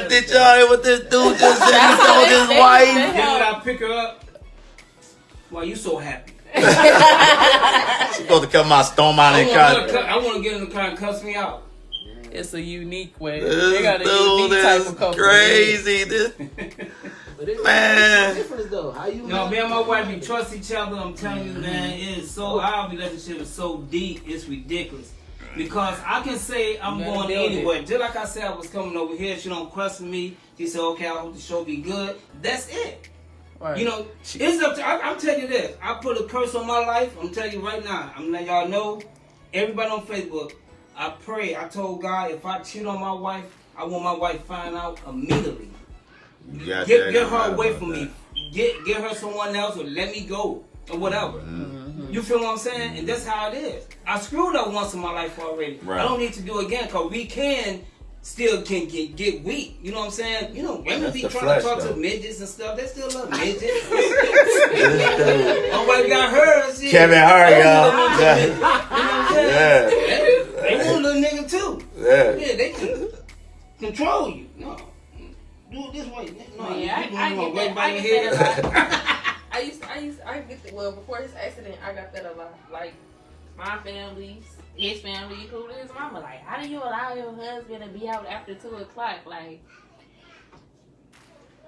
did y'all hear what this dude just said? He told his wife. Then when I pick her up, why you so happy? She's supposed to come out, storm out and cut. I want to get in the car and cuss me out. It's a unique way. They got a unique type of couple. Crazy. Man. Difference though. How you? No, me and my wife, we trust each other. I'm telling you, man, it is so. Our relationship is so deep. It's ridiculous. Because I can say I'm going anywhere. Just like I said, I was coming over here. She don't question me. She said, "Okay, I hope the show be good." That's it. Right. You know, it's up to. I'm telling you this. I put a curse on my life. I'm telling you right now. I'm letting y'all know. Everybody on Facebook. I pray. I told God if I cheat on my wife, I want my wife to find out immediately. Get her away from me. Get her someone else or let me go or whatever. Mm-hmm. You feel what I'm saying? And that's how it is. I screwed up once in my life already. Right. I don't need to do it again because we still can get weak. You know what I'm saying? You know, women be trying to talk to midgets and stuff. They still love midgets. Nobody got hers. Kevin Hart, y'all. You know what I'm saying? They want a little nigga too. Yeah, they can control you. No, do it this way. No, I get that. Well, before this accident, I got that a lot. Like my family, his family, including his mama. Like, how do you allow your husband to be out after 2:00? Like,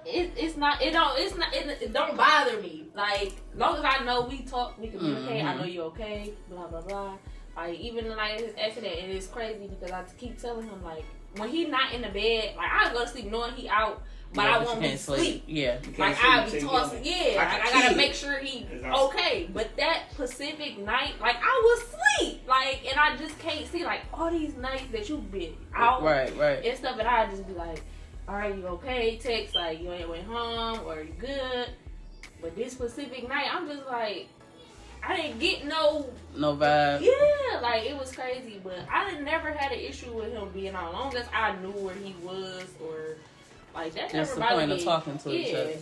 it don't bother me. Like, long as I know we talk, we communicate. I know you okay. Blah blah blah. Like, even like his accident, and it's crazy because I keep telling him, like, when he not in the bed, like I go to sleep knowing he out, but I won't be sleep. Yeah. Like I be tossing. Yeah. I gotta make sure he okay. But that Pacific night, like I was asleep. Like, and I just can't see like all these nights that you been out. Right. And stuff, and I just be like, all right, you okay? Text like you ain't went home or you good. But this Pacific night, I'm just like, I didn't get no vibe. Yeah, like it was crazy. But I never had an issue with him being out, as long as I knew where he was or like that. Just the never point bothered of me. talking to each other.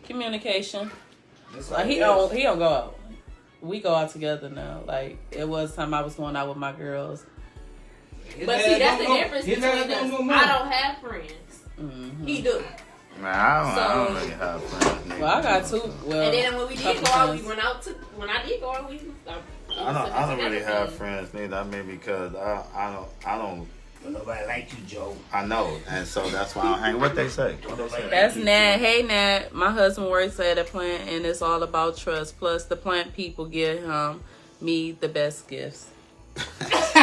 Communication. Like he don't go out. We go out together now. Like it was time I was going out with my girls. But see, that's the difference between us. I don't have friends. Mm-hmm. He do. Man, I don't really have friends. Nigga. Well, I got two. Well, and then when we did go out, we went out to. When I did go out, I don't really have friends neither. I mean, because I don't. But nobody like you, Joe. I know, and so that's why I don't hang. What they say? That's Nat. Hey Nat, my husband works at a plant, and it's all about trust. Plus, the plant people give me the best gifts. What's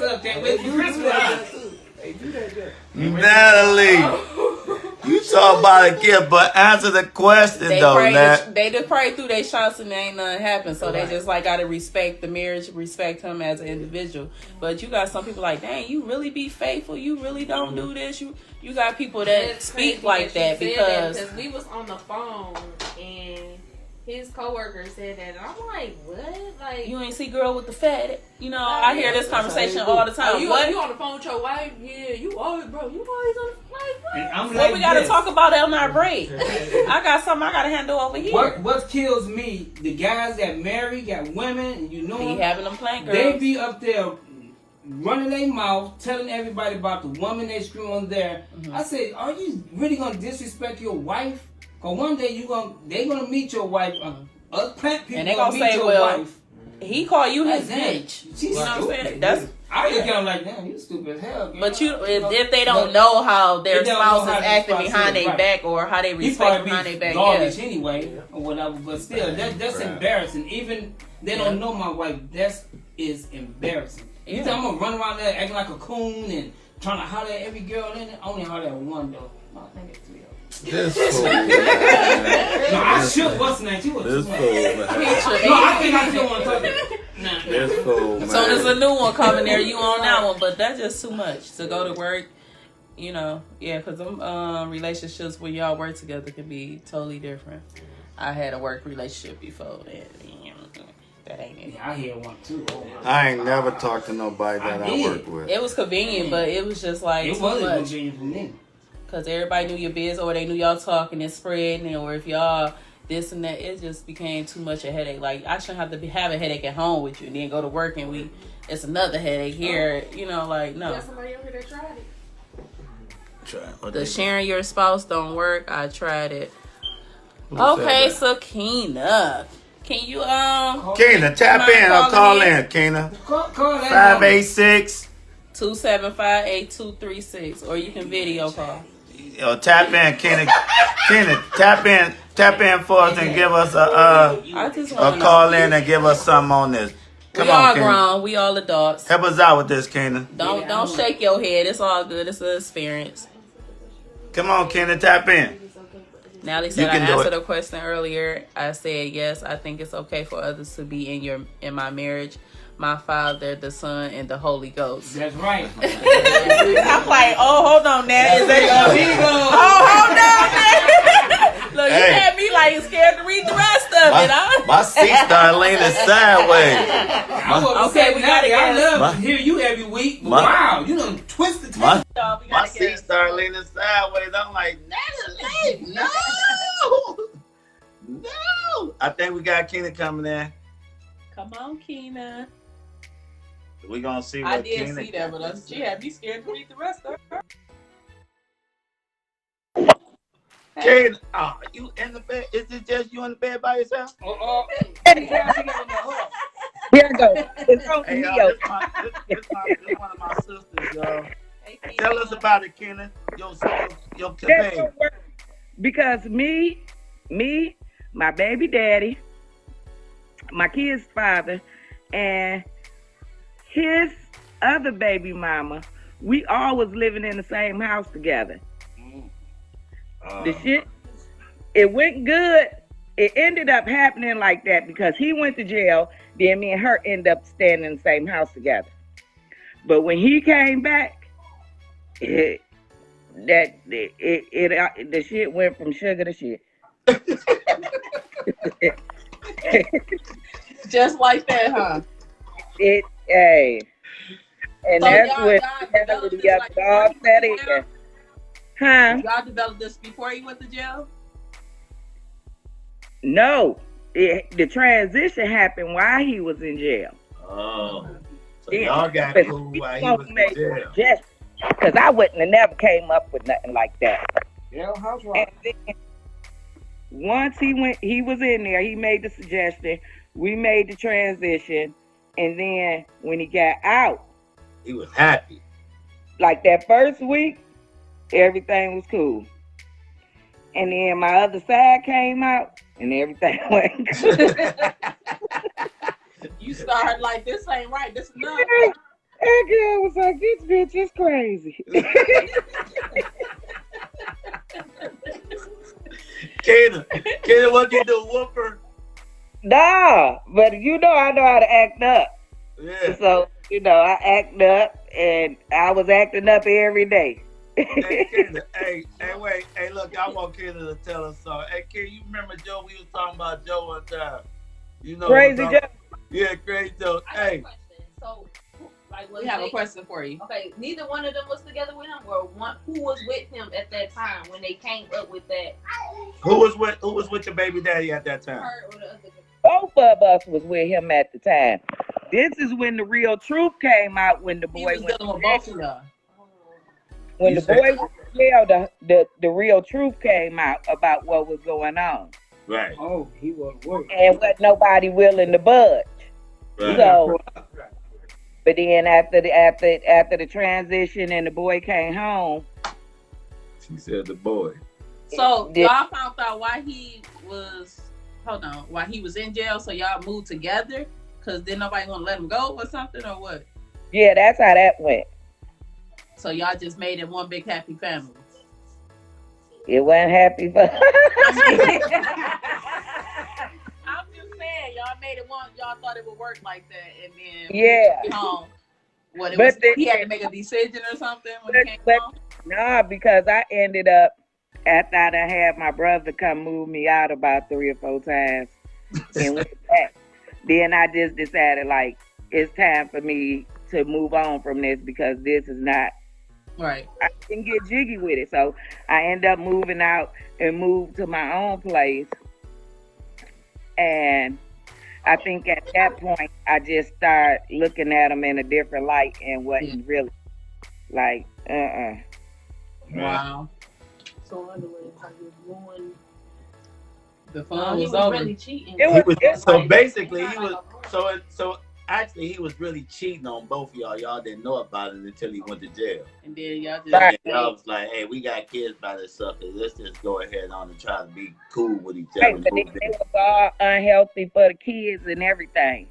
up? Can't wait for Christmas. They do that, yeah. Natalie, you talk about a gift, but answer the question though, Nat. They just pray through their shots and ain't nothing happen. So they just like gotta respect the marriage, respect him as an individual. But you got some people like, dang, you really be faithful. You really don't do this. You got people that speak like that because we was on the phone and his coworker said that, and I'm like, what? Like you ain't see girl with the fat. You know, I hear this conversation all the time. You on the phone with your wife? Yeah, you always on the like, what we gotta talk about on our break? I got something I gotta handle over here. What kills me? The guys that marry, got women, and you know Be them, having them plant girls. they be up there running their mouth, telling everybody about the woman they screw on there. Mm-hmm. I said, are you really gonna disrespect your wife? Cause one day they gonna meet your wife. Other plant people And they gonna gonna meet say, your well, wife. He call you his Damn, bitch. she's You know what I'm stupid. saying? That's I look at them like, damn, you stupid as hell. Girl. but if they don't know how their They don't spouse know is how acting their spouse behind is, their right. back or how they He respect probably behind their be back. garbage Yeah. anyway or whatever. But still, that's embarrassing. Even they don't know my wife. That is embarrassing. You think I'm gonna run around there acting like a coon and trying to holler at every girl in it? I only holler at one though. No, I think it's 3 of them. This fool. No, I should. What's the name? She was This too fool, much. man. No, I think I still want to talk to her. Nah. This fool, man. So there's a new one coming there. You on that one, but that's just too much to go to work. You know, yeah, because them relationships when y'all work together can be totally different. I had a work relationship before that ain't it. Yeah, I had one too. Oh, I ain't never talked to nobody that I work with. It was convenient, but it was just like it too wasn't much. convenient for me. Because everybody knew your biz or they knew y'all talking and spreading, or if y'all this and that, it just became too much a headache. Like, I shouldn't have to have a headache at home with you and then go to work and it's another headache here. You know, like, no. Got somebody over there tried it. The sharing your spouse don't work. I tried it. Okay, so Keena. Can you, Keena, tap in or call in, Keena. Call that 586. 275-8236, or you can video call. Tap in, Keena. Keena, tap in for us and give us I just a want call in and give us something on this. Come we on, all Keena. grown. We all adults. Help us out with this, Keena. Don't shake your head. It's all good. It's an experience. Come on, Keena, tap in. Natalie said I can do answered it. a question earlier. I said yes. I think it's okay for others to be in my marriage. My Father, the Son, and the Holy Ghost. That's right. I'm like, oh, hold on, Nat. Is that Oh, hold on, Nat. Look, you had me like scared to read the rest of it. My seat started leaning sideways. Okay, we gotta I get love to hear you every week. But wow, you done twisted. My seat started leaning sideways. I'm like, Natalie, no. No. I think we got Keena coming in. Come on, Keena. We gonna see what I did Keena see that, but she had me scared to read the rest of it. Keena, you in the bed? Is it just you in the bed by yourself? Here I go. It's on Hey, me. y'all, this one of my sisters, y'all. Tell us about it, Keena. Your campaign. Because me, my baby daddy, my kid's father, and his other baby mama we all was living in the same house together. The shit, it went good. It ended up happening like that because he went to jail. Then me and her end up staying in the same house together. But when he came back, the shit went from sugar to shit. Just like that, huh? Hey. And so that's y'all what developed this like all that is. Huh? Y'all developed this before he went to jail? No. The transition happened while he was in jail. Oh. So y'all got cool while he was in jail. Because I wouldn't have never came up with nothing like that. Yeah, how's right? Once he was in there, he made the suggestion, we made the transition, and then when he got out, he was happy. Like that first week, everything was cool. And then my other side came out, and everything went good. You started like, this ain't right, this is not. That girl was like, this bitch is crazy. Kayla, what you do, whoop her? Nah, but I know how to act up. Yeah. So, I act up, and I was acting up every day. Hey, Kayla, wait. Hey, look, I want Kayla to tell us something. Hey, Kayla, you remember Joe? We was talking about Joe one time. Crazy Joe? Yeah, Crazy Joe. Hey. So, we have a question for you. Okay, neither one of them was together with him, or who was with him at that time when they came up with that? Who was with your baby daddy at that time? Her or the other? Both of us was with him at the time. This is when the real truth came out. When the boy went to jail. When the boy went to jail, the real truth came out about what was going on. Right. Oh, he was working. And what nobody willing to budge. Right. So, but then after the transition and the boy came home, she said the boy. So y'all found out why he was in jail. So y'all moved together because then nobody gonna let him go or something or what? Yeah, that's how that went. So y'all just made it one big happy family. It wasn't happy for. I'm just saying, y'all made it one. Y'all thought it would work like that, and then yeah. He had to make a decision or something when he came home. Nah, because I ended up after I had my brother come move me out about 3 or 4 times and went back. Then I just decided like it's time for me to move on from this because this is not right. I didn't get jiggy with it, so I ended up moving out and moved to my own place. And I think at that point, I just started looking at him in a different light and wasn't really like, Wow. So in other words, how you ruined the fun was over. Really cheating. So basically, he was so actually he was really cheating on both of y'all. Y'all didn't know about it until he went to jail. And then y'all just y'all was like, hey, we got kids by this sucker. Let's just go ahead on and try to be cool with each other. Right, but it was all unhealthy for the kids and everything.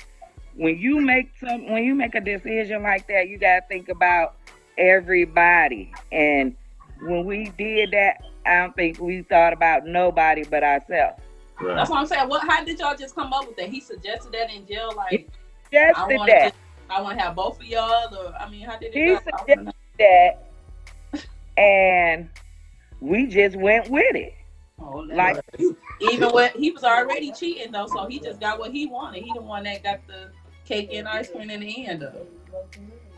When you make a decision like that, you gotta think about everybody. And when we did that, I don't think we thought about nobody but ourselves. Right. That's what I'm saying. How did y'all just come up with that? He suggested that in jail, like I want to have both of y'all, or I mean, how did it He go? suggested that, and we just went with it. Oh, like even when he was already cheating though, so he just got what he wanted. He the one that got the cake and ice cream in the end though.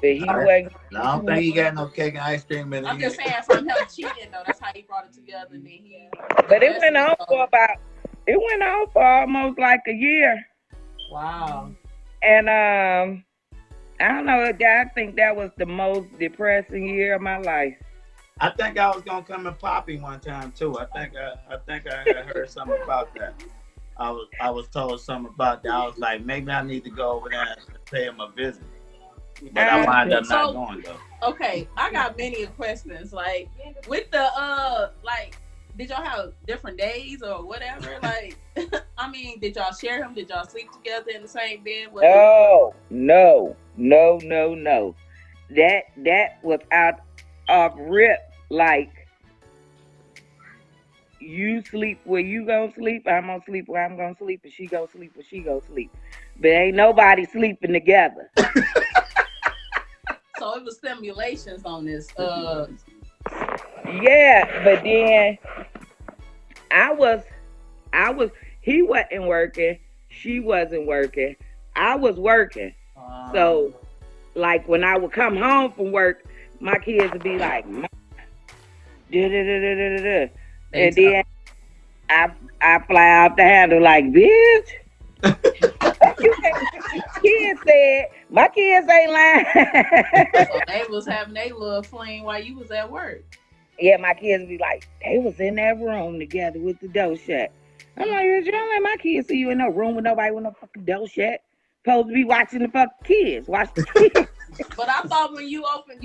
But he wasn't. I don't think he got no cake and ice cream in the I'm end. just saying from him cheating though, that's how he brought it together. And then he. But it went on for almost like a year. Wow. And I don't know. I think that was the most depressing year of my life. I think I was gonna come and pop him one time too. I think I heard something about that. I was told something about that. I was like, maybe I need to go over there and pay him a visit. But I wound up not going though. Okay, I got many questions. Like with the did y'all have different days or whatever? Like, I mean, did y'all share him? Did y'all sleep together in the same bed? No. that was out of rip. Like, you sleep where you gonna sleep, I'm gonna sleep where I'm gonna sleep, and she gonna sleep where she gonna sleep. But ain't nobody sleeping together. So it was simulations on this. Yeah, but then I was, he wasn't working, she wasn't working, I was working. So, like, when I would come home from work, my kids would be like, "Mom, da-da-da-da-da-da." And then I fly out the handle like, bitch. Kids said, my kids ain't lying. So they was having their little fling while you was at work. Yeah, my kids be like, they was in that room together with the door shut. I'm like, you don't let my kids see you in no room with nobody with no fucking door shut. Supposed to be watching the fucking kids. Watch the kids. But I thought when you opened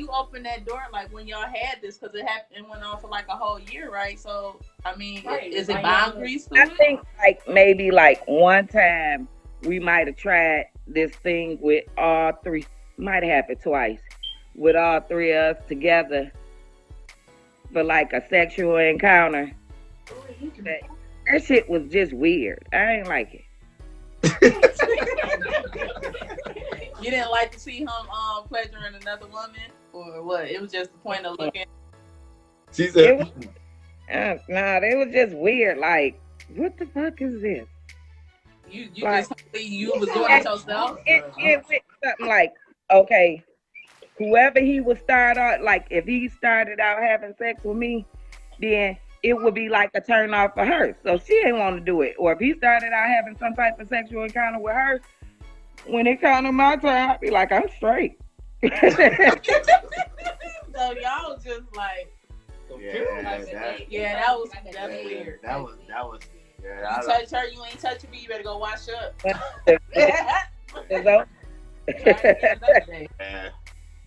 that door, like when y'all had this, because it went on for like a whole year, right? So I mean, is it boundaries? I think like maybe like one time we might have tried this thing with all three. Might have happened twice with all three of us together for like a sexual encounter. That shit was just weird. I ain't like it. You didn't like to see him pleasuring another woman, or what? It was just the point of looking. She said, "Nah, it was just weird. Like, what the fuck is this?" You like, just you was doing it yourself. It went something like, okay, whoever he would start out, like if he started out having sex with me, then it would be like a turn off for her. So she ain't want to do it. Or if he started out having some type of sexual encounter with her, when it comes to my turn, I'd be like, I'm straight. So y'all just like, that's weird. That was. Yeah, you touch her, you ain't touching me. You better go wash up.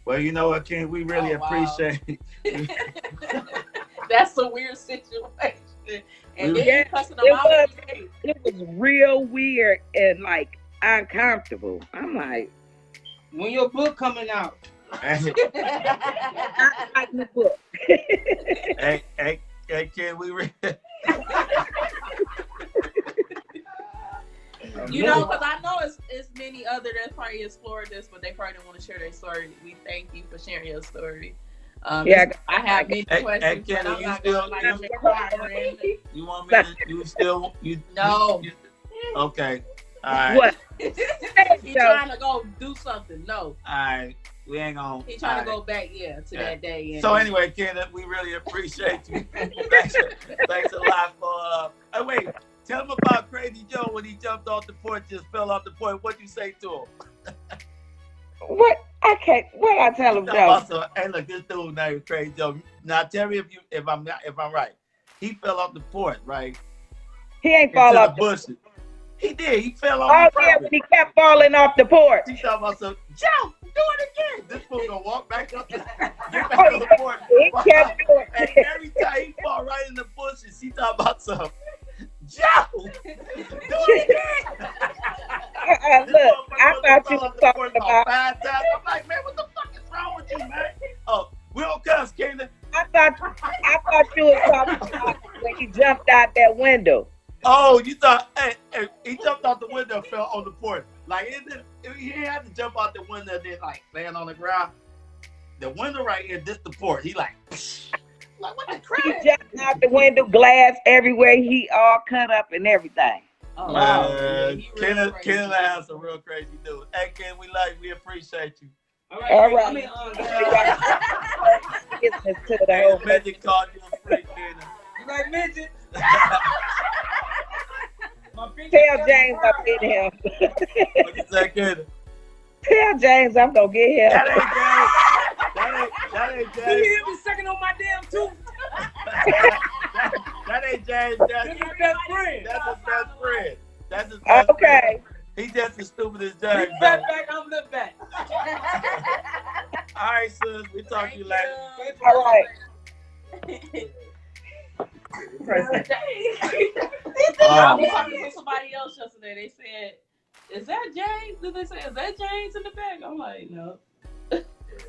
Well, you know what, Ken? We really appreciate. That's a weird situation. And then you cussing them out. It was real weird and like uncomfortable. I'm like, when your book coming out? I like the book. hey, Ken, we You know, because I know it's many other that probably explored this, but they probably don't want to share their story. We thank you for sharing your story. I have many questions. Ken, but I'm you not still gonna, like, requiring. You want me to? No. Okay. All right. What? He's trying to go do something. No. All right. We ain't gonna. He's trying to go back, to that day. So anyway, Kenneth, we really appreciate you. Thanks a lot for. Wait, tell him about Crazy Joe when he jumped off the porch, just fell off the porch. What'd you say to him? What? I can't. What I tell him, Joe? Also, hey, look, this dude named Crazy Joe. Now tell me if I'm right. He fell off the porch, right? He ain't fall off the bushes. He did. He fell off. Oh yeah, when he kept falling off the porch. He talking about some Joe. Do it again. This fool gonna walk back up, get back on the porch. He kept doing it. And every time he fall right in the bushes, he talking about some Joe. Do it again. Look, I thought you was talking about 5 times. I'm like, man, what the fuck is wrong with you, man? Oh, we don't cuss, Kenneth. I thought you was talking about when he jumped out that window. Oh, you thought? Hey, he jumped out the window and fell on the porch. Like he didn't have to jump out the window and then like land on the ground. The window right here, this the porch. He like what the crap? He jumped out the window, glass everywhere. He all cut up and everything. Oh, wow. Kenneth has some real crazy dude. Hey, Ken, we appreciate you. All right. Hey, Midget called you a freak, Kenneth. You like midget? Tell James I'm getting him. What you say, Kenneth? Tell James I'm gonna get him. That ain't James. You hear me sucking on my damn tooth? that ain't James. That's his best friend. That's his best friend. That's his best friend. He's just as stupid as James. You fat back, I'm left back. All right, sis. We talk to you later. All right. I was talking to somebody else yesterday. They said, "Is that James?" Did they say, "Is that James in the back?" I'm like, "No."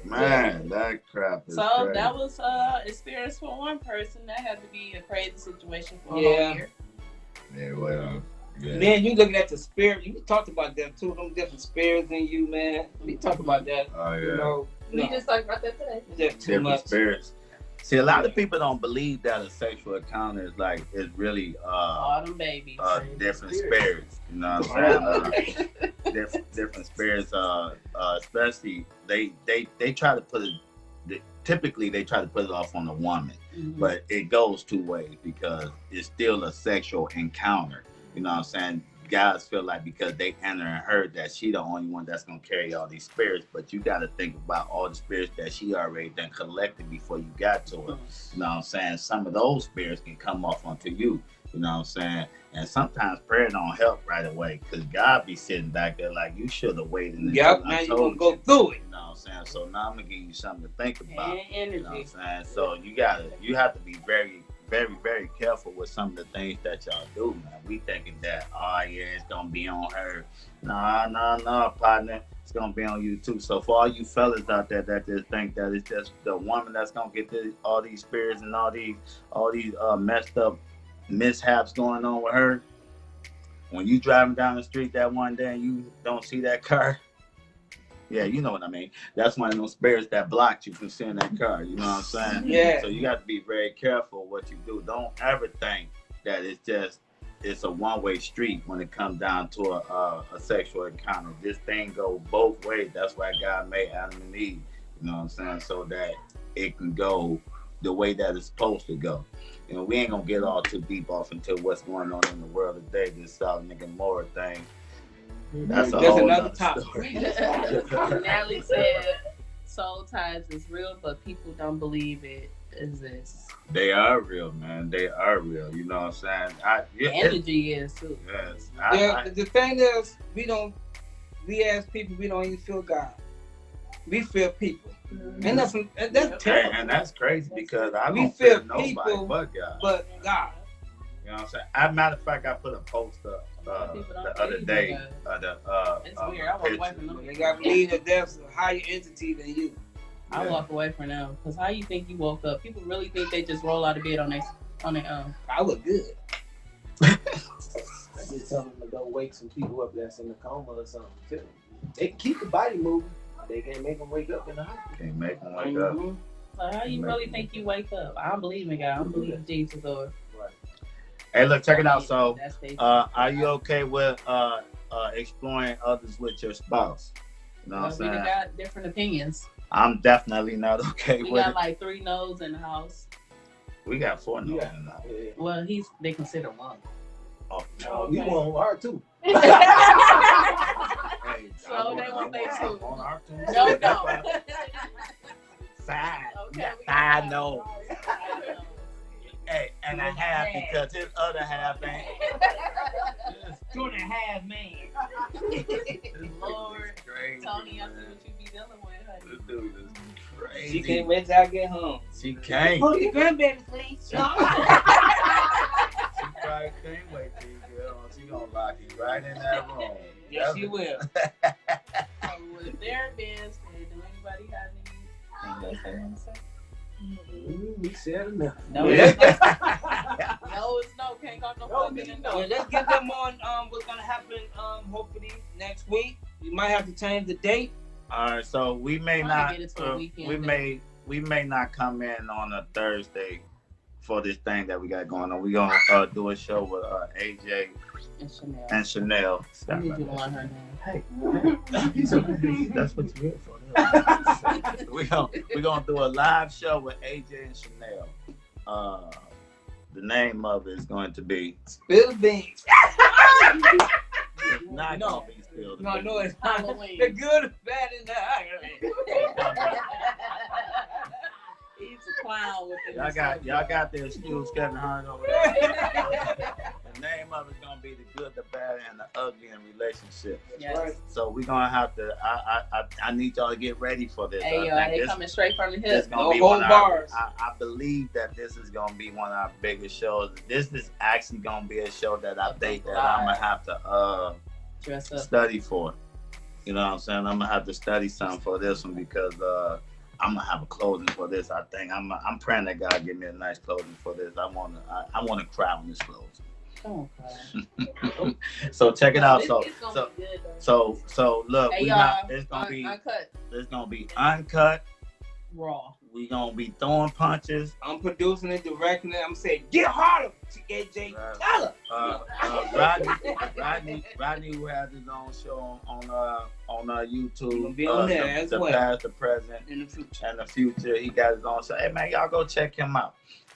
Man, that crap is So crazy. that was experience for one person. That had to be a crazy situation for a whole year. Yeah, well. Yeah. Man, you looking at the spirit. You talked about that too. Them different spirits in you, man. We talked about that. Oh yeah. You know, We just talked about that today. Just too Different much. spirits. See, a lot of people don't believe that a sexual encounter is really all them babies. Different spirits. You know what I'm saying? Different spirits. Especially they try to put it. Typically, they try to put it off on the woman, but it goes two ways because it's still a sexual encounter. You know what I'm saying? Guys feel like because they enter and heard that she the only one that's gonna carry all these spirits, but you got to think about all the spirits that she already done collected before you got to her. You know what I'm saying? Some of those spirits can come off onto you. You know what I'm saying? And sometimes prayer don't help right away because God be sitting back there like you should have waited. Yep, now you gonna go through it. You know what I'm saying? So now I'm gonna give you something to think about. And energy. You know what I'm saying? So you have to be very, very, very careful with some of the things that y'all do, man. We thinking that, oh yeah, it's gonna be on her. No, partner. It's gonna be on you too. So for all you fellas out there that just think that it's just the woman that's gonna get all these spirits and all these messed up mishaps going on with her. When you driving down the street that one day and you don't see that car, yeah, you know what I mean. That's one of those spirits that blocked you from seeing that car. You know what I'm saying? Yeah. So you got to be very careful what you do. Don't ever think that it's a one-way street when it comes down to a sexual encounter. This thing go both ways. That's why God made Adam and Eve. You know what I'm saying? So that it can go the way that it's supposed to go. You know, we ain't gonna get all too deep off into what's going on in the world today. This Sodom and Gomorrah thing. That's another topic. story. Natalie said soul ties is real, but people don't believe it exists. They are real, man. They are real. You know what I'm saying? Energy is too. Yes. The thing is, we as people, we don't even feel God. We feel people. And that's terrible. And that's crazy because I We don't feel feel nobody people, but God. But God. You know what I'm saying? As a matter of fact, I put a post up the other day. It's weird. I walk away from them. They got to believe that there's a higher entity than you. I walk away from them because how you think you woke up? People really think they just roll out of bed on their own. I look good. I just tell them to go wake some people up that's in the coma or something too. They can keep the body moving. They can't make them wake up in the hospital. Can't make them wake up. So how you really think you wake up? I don't believe in God. I don't believe in Jesus or. Right. Hey, look, check it out. So, are you okay with exploring others with your spouse? You know what I'm saying? We got different opinions. I'm definitely not okay with it. We got like 3 no's in the house. We got 4 no's in the house. Yeah. Well, they consider one. Oh, We want our too. hey, So they want they too. On our team. No. Side. Okay, Yeah, we side got no. Hey, and a half because his other half ain't. 2.5 man. Lord, Crazy, Tony, I man. see what you be dealing with, honey. This dude is crazy. She can't wait till I get home. She can't. Oh, your grandbaby, please. She probably can't wait till you get home. She gonna lock you right in that room. Yes, she will. With their beds, do anybody have anything else they want to say? We said enough. No, Yeah. no, it's no. Can't go no fucking no. Yeah, let's get them on what's gonna happen hopefully next week. We might have to change the date. All right, so we may Trying not. to get it to a weekend we may not come in on a Thursday for this thing that we got going on. We gonna do a show with AJ and Chanel. I need you to learn her name. Hey, that's what you're here for. We're gonna do a live show with AJ and Chanel. The name of it is going to be Spill the beans. It's not gonna be Spill the Beans. No, it's not. Halloween. The good, bad, and the ugly. He's a clown with it. Y'all got the excuse Kevin Hart over there. The name of it's gonna be The Good, the Bad, and the Ugly in Relationships. Yes. Right. So we're gonna have to. I need y'all to get ready for this. Hey, yo, they coming straight from the This hip. gonna No be whole one of our, bars. I believe that this is gonna be one of our biggest shows. This is actually gonna be a show that I think that I'm gonna have to Dress up. study for. You know what I'm saying? I'm gonna have to study something for this one because I'm gonna have a clothing for this. I think I'm praying that God give me a nice clothing for this. I wanna cry on this clothing. Oh, So check it out. It's gonna be good, though. So look, hey, it's gonna be uncut. It's gonna be uncut. Raw. We gonna be throwing punches. I'm producing it, directing it. I'm saying, get harder, T&J. Tell her. Rodney who has his own show on YouTube. He'll be on there as well. The past, the present, In the future. and the future. He got his own show. Hey man, y'all go check him out.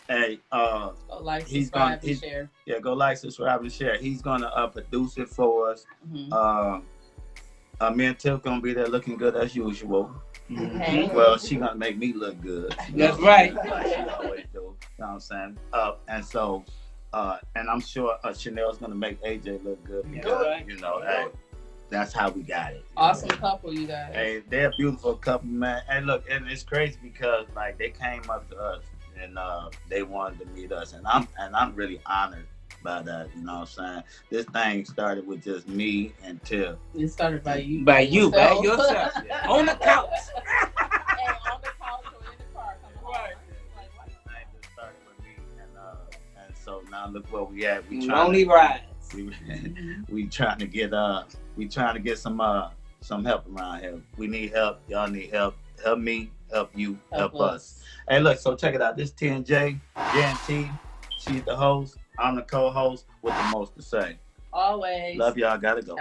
Hey, Go like, subscribe, and share. Yeah, go like, subscribe, and share. He's gonna produce it for us. Me and Tiff gonna be there looking good as usual. Okay. Well, she gonna make me look good. That's right. She always do. You know what I'm saying? And so, and I'm sure Chanel's gonna make AJ look good because you know, hey, that's how we got it. Awesome couple, you guys. Hey, they're a beautiful couple, man. And look, and it's crazy because like they came up to us and they wanted to meet us, and I'm really honored by that. You know what I'm saying? This thing started with just me and Tiff. It started by you. By yourself. Yeah. On the couch. Hey, on the couch or in the car. Right. This thing just started with me, and so now look where we at. We Lonely rides. We trying to get some help around here. We need help. Y'all need help. Help me. Help you. Help us. Hey, look. So check it out. This T&J J&T. She's the host. I'm the co-host with the most to say. Always. Love y'all. Gotta go.